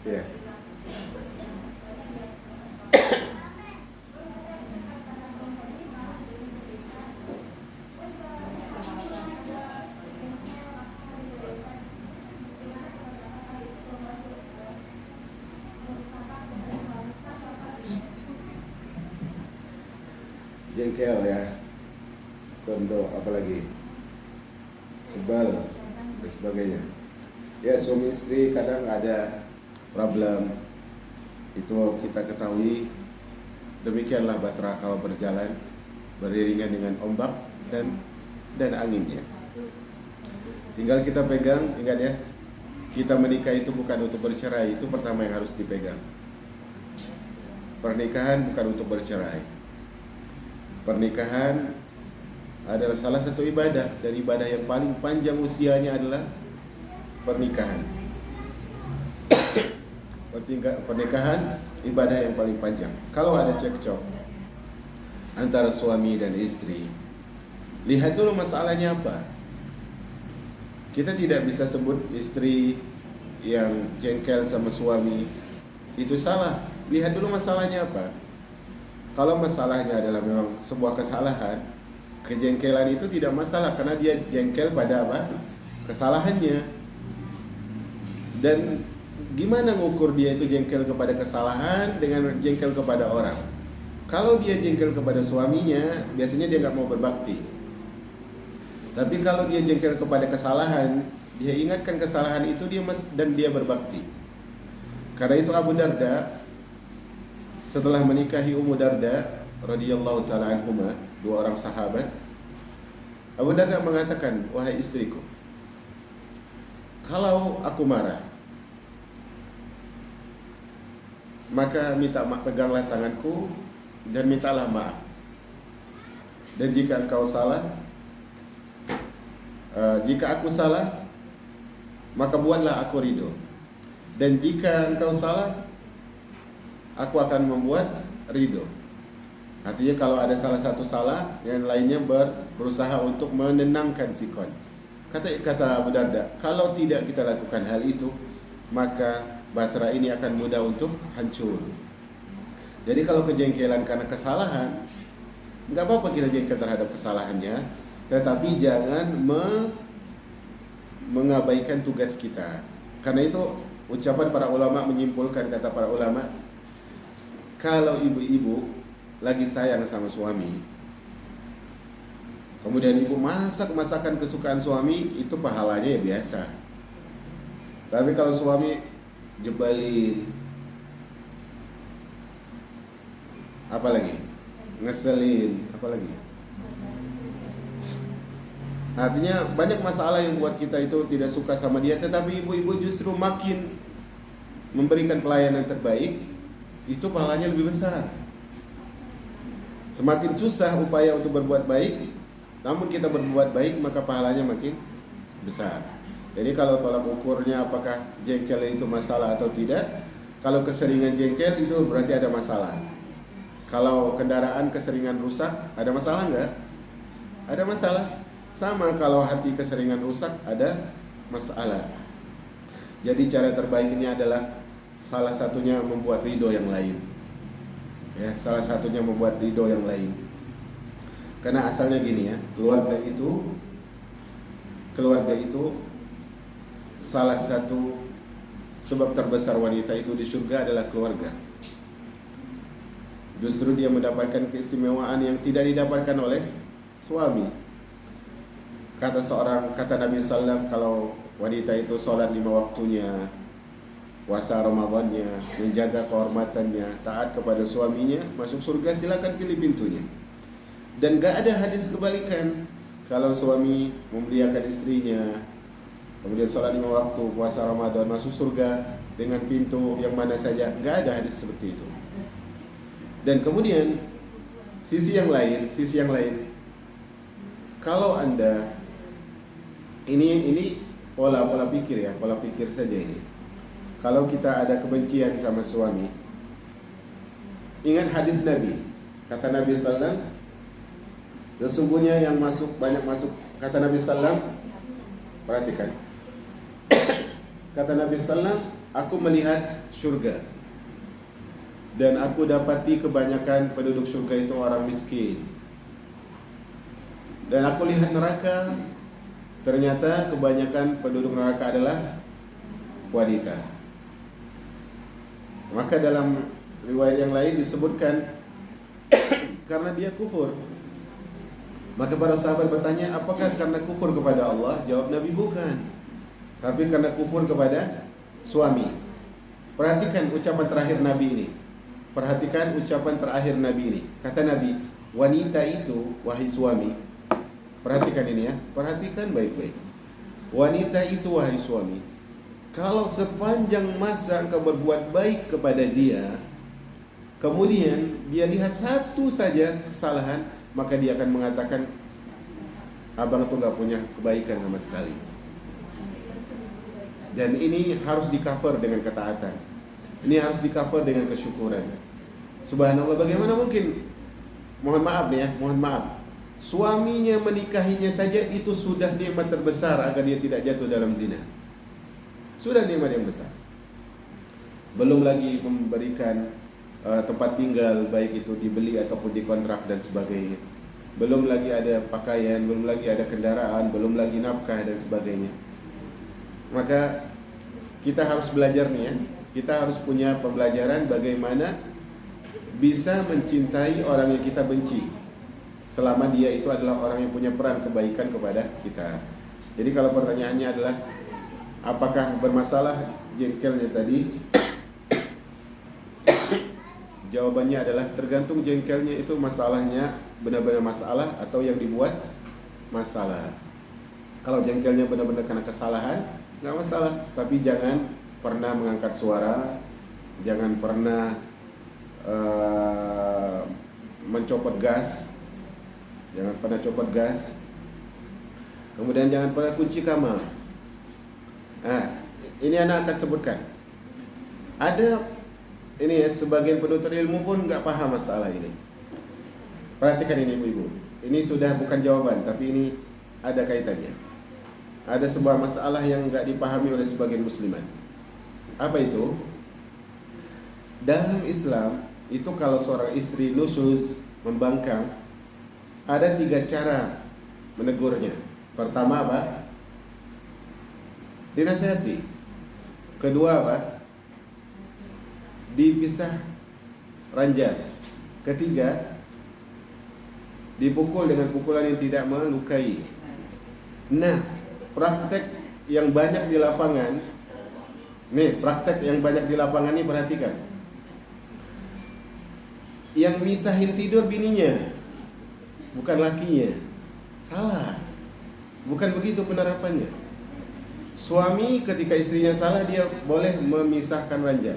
Ya. jengkel ya, kondo, apalagi sebal dan sebagainya. Ya, suami istri kadang ada problem, itu kita ketahui. Demikianlah batra kalau berjalan beriringan dengan ombak dan anginnya. Tinggal kita pegang, ingat ya, kita menikah itu bukan untuk bercerai, itu pertama yang harus dipegang. Pernikahan bukan untuk bercerai. Pernikahan adalah salah satu ibadah, dan ibadah yang paling panjang usianya adalah pernikahan. Pernikahan ibadah yang paling panjang. Kalau ada cekcok antara suami dan istri, lihat dulu masalahnya apa. Kita tidak bisa sebut istri yang jengkel sama suami itu salah. Lihat dulu masalahnya apa. Kalau masalahnya adalah memang sebuah kesalahan, kejengkelan itu tidak masalah karena dia jengkel pada apa? Kesalahannya. Dan gimana ngukur dia itu jengkel kepada kesalahan dengan jengkel kepada orang? Kalau dia jengkel kepada suaminya, biasanya dia nggak mau berbakti. Tapi kalau dia jengkel kepada kesalahan, dia ingatkan kesalahan itu dan dia berbakti. Karena itu Abu Darda setelah menikahi Ummu Darda radhiyallahu taala anhuma, dua orang sahabat, Abu Darda mengatakan, "Wahai istriku, kalau aku marah, maka peganglah tanganku dan mintalah maaf. Dan jika engkau salah, jika aku salah, maka buatlah aku ridho. Dan jika engkau salah, aku akan membuat ridho." Artinya kalau ada salah satu salah, yang lainnya berusaha untuk menenangkan sikon. Kata Abu Darda, kalau tidak kita lakukan hal itu, maka batra ini akan mudah untuk hancur. Jadi kalau kejengkelan karena kesalahan, nggak apa-apa kita jengkel terhadap kesalahannya, tetapi jangan mengabaikan tugas kita. Karena itu ucapan para ulama menyimpulkan, kata para ulama, kalau ibu-ibu lagi sayang sama suami, kemudian ibu masak masakan kesukaan suami, itu pahalanya ya biasa. Tapi kalau suami jebalin, apalagi ngeselin, apalagi, artinya banyak masalah yang buat kita itu tidak suka sama dia, tetapi ibu-ibu justru makin memberikan pelayanan terbaik, itu pahalanya lebih besar. Semakin susah upaya untuk berbuat baik, namun kita berbuat baik, maka pahalanya makin besar. Jadi kalau tolak ukurnya apakah jengkel itu masalah atau tidak, kalau keseringan jengkel itu berarti ada masalah. Kalau kendaraan keseringan rusak, ada masalah enggak? Ada masalah. Sama kalau hati keseringan rusak, ada masalah. Jadi cara terbaik ini adalah salah satunya membuat ridho yang lain. Ya, salah satunya membuat ridho yang lain. Karena asalnya gini ya, keluarga itu salah satu sebab terbesar wanita itu di surga adalah keluarga. Justru dia mendapatkan keistimewaan yang tidak didapatkan oleh suami. Kata Nabi SAW, kalau wanita itu sholat 5 waktunya, puasa Ramadannya, menjaga kehormatannya, taat kepada suaminya, masuk surga, silakan pilih pintunya. Dan gak ada hadis kebalikan. Kalau suami memuliakan istrinya, kemudian sholat 5 waktu, puasa Ramadan, masuk surga dengan pintu yang mana saja, gak ada hadis seperti itu. Dan kemudian sisi yang lain, kalau Anda ini pola pikir ya, pola pikir saja ini. Kalau kita ada kebencian sama suami, ingat hadis Nabi. Kata Nabi SAW, sesungguhnya yang banyak masuk. Kata Nabi SAW, perhatikan. Kata Nabi SAW, aku melihat surga, dan aku dapati kebanyakan penduduk surga itu orang miskin. Dan aku lihat neraka, ternyata kebanyakan penduduk neraka adalah wanita. Maka dalam riwayat yang lain disebutkan karena dia kufur. Maka para sahabat bertanya, apakah karena kufur kepada Allah? Jawab Nabi, bukan, tapi karena kufur kepada suami. Perhatikan ucapan terakhir Nabi ini. Perhatikan ucapan terakhir Nabi ini. Kata Nabi, wanita itu, wahai suami. Perhatikan ini ya, perhatikan baik-baik. Wanita itu, wahai suami, kalau sepanjang masa engkau berbuat baik kepada dia, kemudian dia lihat satu saja kesalahan, maka dia akan mengatakan, abang itu gak punya kebaikan sama sekali. Dan ini harus di cover dengan ketaatan. Ini harus di cover dengan kesyukuran. Subhanallah, bagaimana mungkin, mohon maaf nih ya, mohon maaf, suaminya menikahinya saja itu sudah nikmat terbesar agar dia tidak jatuh dalam zina. Sudah nikmat yang besar. Belum lagi memberikan tempat tinggal, baik itu dibeli ataupun dikontrak dan sebagainya. Belum lagi ada pakaian, belum lagi ada kendaraan, belum lagi nafkah dan sebagainya. Maka kita harus belajar nih ya. Kita harus punya pembelajaran bagaimana bisa mencintai orang yang kita benci, selama dia itu adalah orang yang punya peran kebaikan kepada kita. Jadi kalau pertanyaannya adalah apakah bermasalah jengkelnya tadi? Jawabannya adalah tergantung jengkelnya itu masalahnya benar-benar masalah atau yang dibuat masalah. Kalau jengkelnya benar-benar karena kesalahan, nggak masalah. Tapi jangan pernah mengangkat suara, jangan pernah mencopot gas, jangan pernah copot gas. Kemudian jangan pernah kunci kamar. Nah, ini anak akan sebutkan. Ada ini ya, sebagian penuntut ilmu pun nggak paham masalah ini. Perhatikan ini ibu-ibu. Ini sudah bukan jawaban, tapi ini ada kaitannya. Ada sebuah masalah yang nggak dipahami oleh sebagian muslimat. Apa itu? Dalam Islam itu kalau seorang istri nusyuz, membangkang, ada 3 cara menegurnya. Pertama apa? Dinasihati. Kedua apa? Dipisah ranjang. Ketiga, dipukul dengan pukulan yang tidak melukai. Nah, praktek yang banyak di lapangan, nih praktek yang banyak di lapangan ini perhatikan. Yang misahin tidur bininya, bukan lakinya. Salah. Bukan begitu penerapannya. Suami ketika istrinya salah, dia boleh memisahkan ranjang.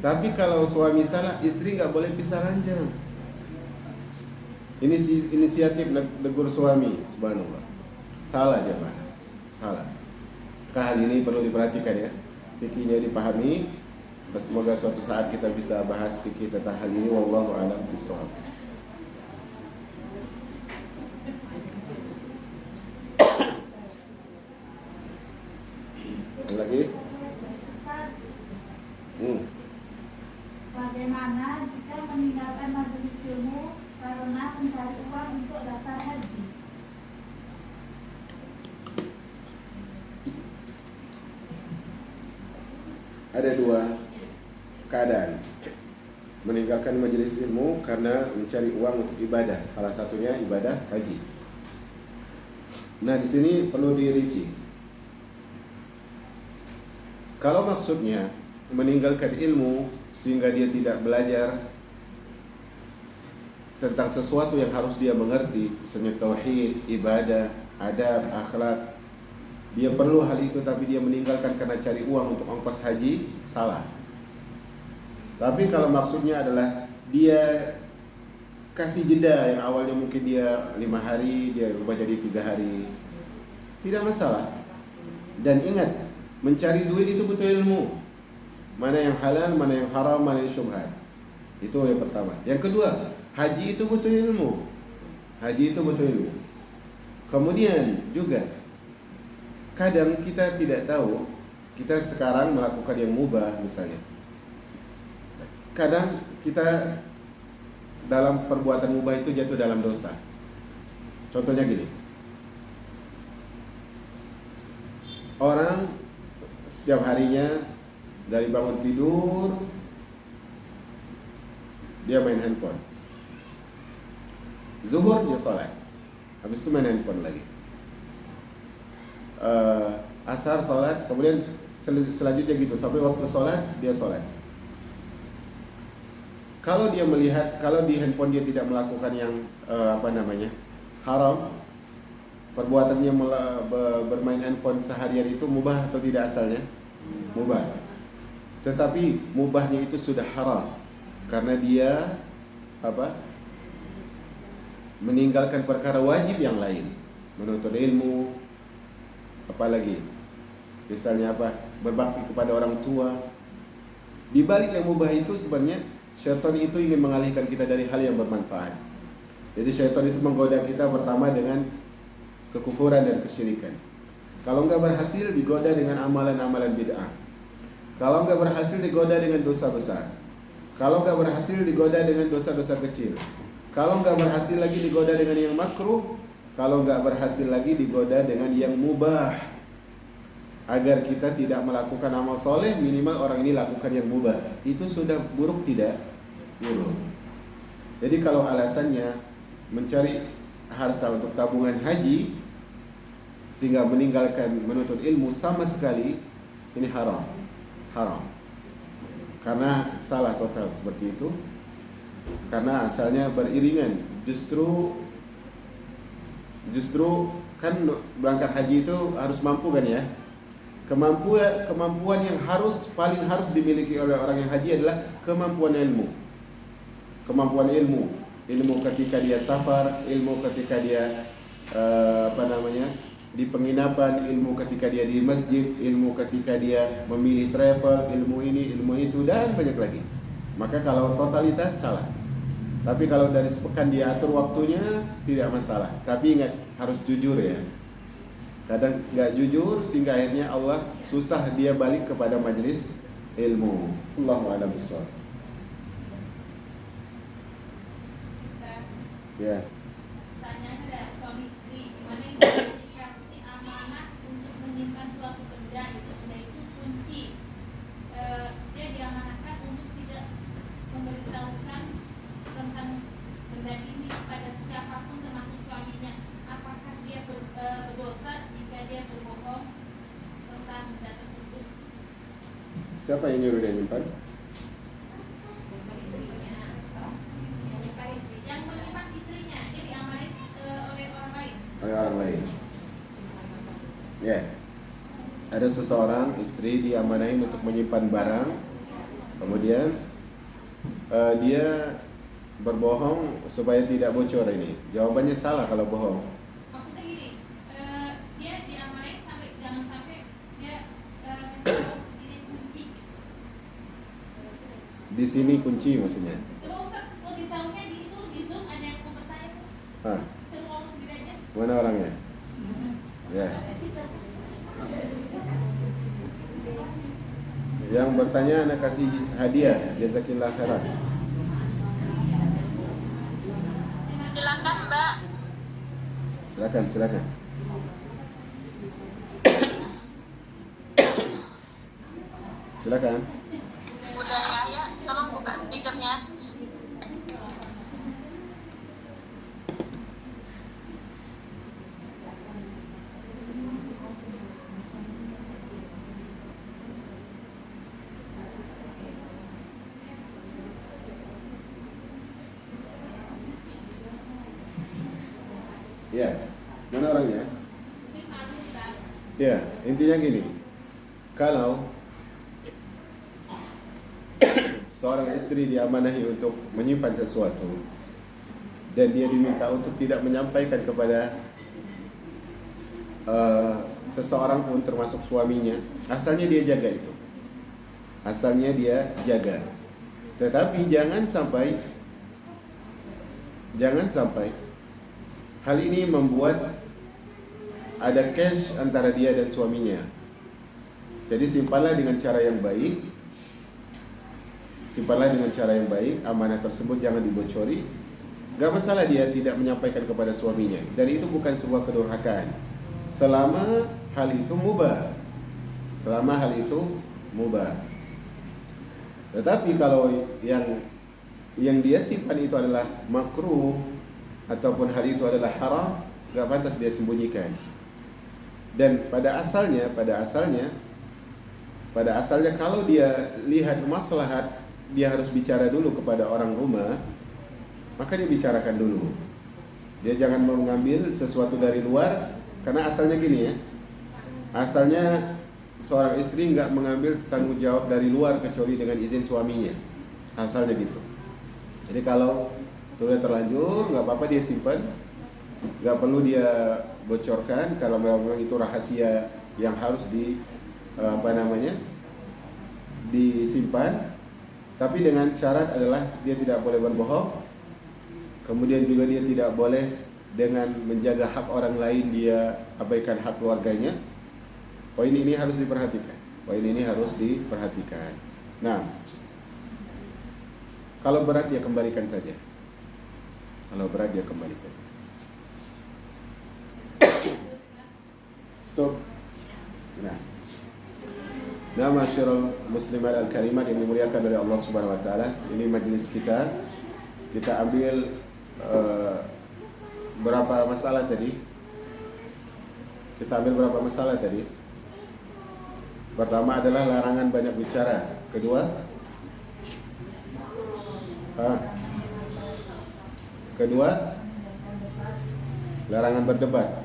Tapi kalau suami salah, istri nggak boleh pisah ranjang. Ini inisiatif negur suami, subhanallah. Salah jemaah, salah. Hal ini perlu diperhatikan ya. Fikihnya dipahami. Semoga suatu saat kita bisa bahas fikih tentang hal ini. Wallahu a'lam bishawab. Lagi? Bagaimana jika meninggalkan majelis ilmu karena mencari uang untuk daftar haji? Ada 2 keadaan. Meninggalkan majelis ilmu karena mencari uang untuk ibadah. Salah satunya ibadah haji. Nah, di sini perlu dirinci. Kalau maksudnya meninggalkan ilmu sehingga dia tidak belajar tentang sesuatu yang harus dia mengerti, misalnya tauhid, ibadah, adab, akhlak, dia perlu hal itu tapi dia meninggalkan karena cari uang untuk ongkos haji, salah. Tapi kalau maksudnya adalah dia kasih jeda yang awalnya mungkin dia 5 hari, dia rubah jadi 3 hari, tidak masalah. Dan ingat, mencari duit itu butuh ilmu. Mana yang halal, mana yang haram, mana yang syubhat. Itu yang pertama. Yang kedua, haji itu butuh ilmu. Haji itu butuh ilmu. Kemudian juga kadang kita tidak tahu, kita sekarang melakukan yang mubah misalnya. Kadang kita dalam perbuatan mubah itu jatuh dalam dosa. Contohnya gini. Orang setiap harinya dari bangun tidur dia main handphone. Zuhur dia solat, habis itu main handphone lagi. Asar solat, kemudian selanjutnya gitu sampai waktu solat dia solat. Kalau dia melihat, kalau di handphone dia tidak melakukan yang haram, perbuatannya bermain handphone seharian itu mubah atau tidak asalnya? Mubah. Tetapi mubahnya itu sudah haram karena dia meninggalkan perkara wajib yang lain, menuntut ilmu, apalagi misalnya berbakti kepada orang tua. Di balik yang mubah itu sebenarnya syaitan itu ingin mengalihkan kita dari hal yang bermanfaat. Jadi syaitan itu menggoda kita pertama dengan kekufuran dan kesyirikan. Kalau enggak berhasil, digoda dengan amalan-amalan bid'ah. Kalau enggak berhasil, digoda dengan dosa besar. Kalau enggak berhasil, digoda dengan dosa-dosa kecil. Kalau enggak berhasil lagi, digoda dengan yang makruh. Kalau enggak berhasil lagi, digoda dengan yang mubah. Agar kita tidak melakukan amal soleh, minimal orang ini lakukan yang mubah. Itu sudah buruk tidak? Buruk. Jadi kalau alasannya mencari harta untuk tabungan haji sehingga meninggalkan menuntut ilmu sama sekali, ini haram. Karena salah total seperti itu. Karena asalnya beriringan. Justru kan berangkat haji itu harus mampu kan ya. Kemampuan yang paling harus dimiliki oleh orang yang haji adalah kemampuan ilmu. Kemampuan ilmu ketika dia safar, ilmu ketika dia di penginapan, ilmu ketika dia di masjid, ilmu ketika dia memilih travel, ilmu ini, ilmu itu, dan banyak lagi. Maka kalau totalitas salah. Tapi kalau dari sepekan dia atur waktunya tidak masalah. Tapi ingat, harus jujur ya. Kadang nggak jujur sehingga akhirnya Allah susah dia balik kepada majelis ilmu. Allahu a'lam bishawab. Ya. Pertanyaannya ada suami istri, di mana istri dikasih amanah untuk menyimpan suatu benda itu kunci. Dia diamanahkan untuk tidak memberitahukan tentang benda ini kepada siapapun termasuk suaminya. Apakah dia berdosa jika dia berbohong tentang benda tersebut? Siapa yang nyuruh dia nyimpan? Yang menyimpan istrinya, dia diamanai oleh orang lain. Oleh orang lain. Ya. Ada seseorang istri diamanai untuk menyimpan barang, kemudian dia berbohong supaya tidak bocor ini. Jawabannya salah kalau bohong. Maksudnya gini, dia diamanai jangan sampai dia ini kunci. Di sini kunci maksudnya. Terus lebih tahunya di Zoom ada yang mau bertanya. Semua ngomong sendiri aja. Mana orangnya? Ya. Yang bertanya anak kasih hadiah, jazakillah khairan. Silakan, Mbak. Silakan. Silakan. Bunda Yahya, tolong buka speakernya. Ya, mana orangnya? Ya, intinya gini. Kalau seorang istri diamanahi untuk menyimpan sesuatu dan dia diminta untuk tidak menyampaikan kepada seseorang pun termasuk suaminya, asalnya dia jaga itu. Asalnya dia jaga. Tetapi jangan sampai hal ini membuat ada clash antara dia dan suaminya. Jadi simpanlah dengan cara yang baik. Amanah tersebut jangan dibocori. Gak masalah dia tidak menyampaikan kepada suaminya. Dan itu bukan sebuah kedurhakaan. Selama hal itu mubah. Tetapi kalau yang dia simpan itu adalah makruh ataupun hal itu adalah haram, enggak pantas dia sembunyikan. Dan pada asalnya kalau dia lihat maslahat, dia harus bicara dulu kepada orang rumah, maka dia bicarakan dulu. Dia jangan mengambil sesuatu dari luar, karena asalnya gini ya. Asalnya seorang istri enggak mengambil tanggung jawab dari luar kecuali dengan izin suaminya. Asalnya gitu. Jadi kalau sudah terlanjur, enggak apa-apa dia simpan. Enggak perlu dia bocorkan kalau memang itu rahasia yang harus disimpan. Tapi dengan syarat adalah dia tidak boleh berbohong. Kemudian juga dia tidak boleh dengan menjaga hak orang lain dia abaikan hak keluarganya. Poin ini harus diperhatikan. Nah, kalau berat dia kembalikan saja. Tuh. Nah, masyarul muslimat al-karimat yang dimuliakan oleh Allah Subhanahu wa taala, ini majelis kita. Kita ambil berapa masalah tadi? Pertama adalah larangan banyak bicara. Kedua, larangan berdebat.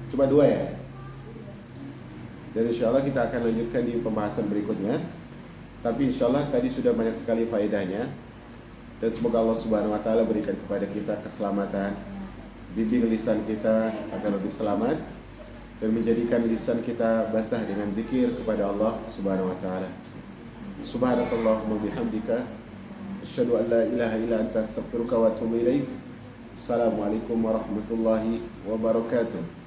Coba dua ya. Dan insyaAllah kita akan lanjutkan di pembahasan berikutnya. Tapi insyaAllah tadi sudah banyak sekali faedahnya. Dan semoga Allah Subhanahu wa taala berikan kepada kita keselamatan, bimbing lisan kita agar lebih selamat, dan menjadikan lisan kita basah dengan zikir kepada Allah Subhanahu wa taala. Subhanakallahumma bihamdika asyhadu an la ilaha illa anta astaghfiruka wa atubu ilaik. Assalamualaikum warahmatullahi wabarakatuh.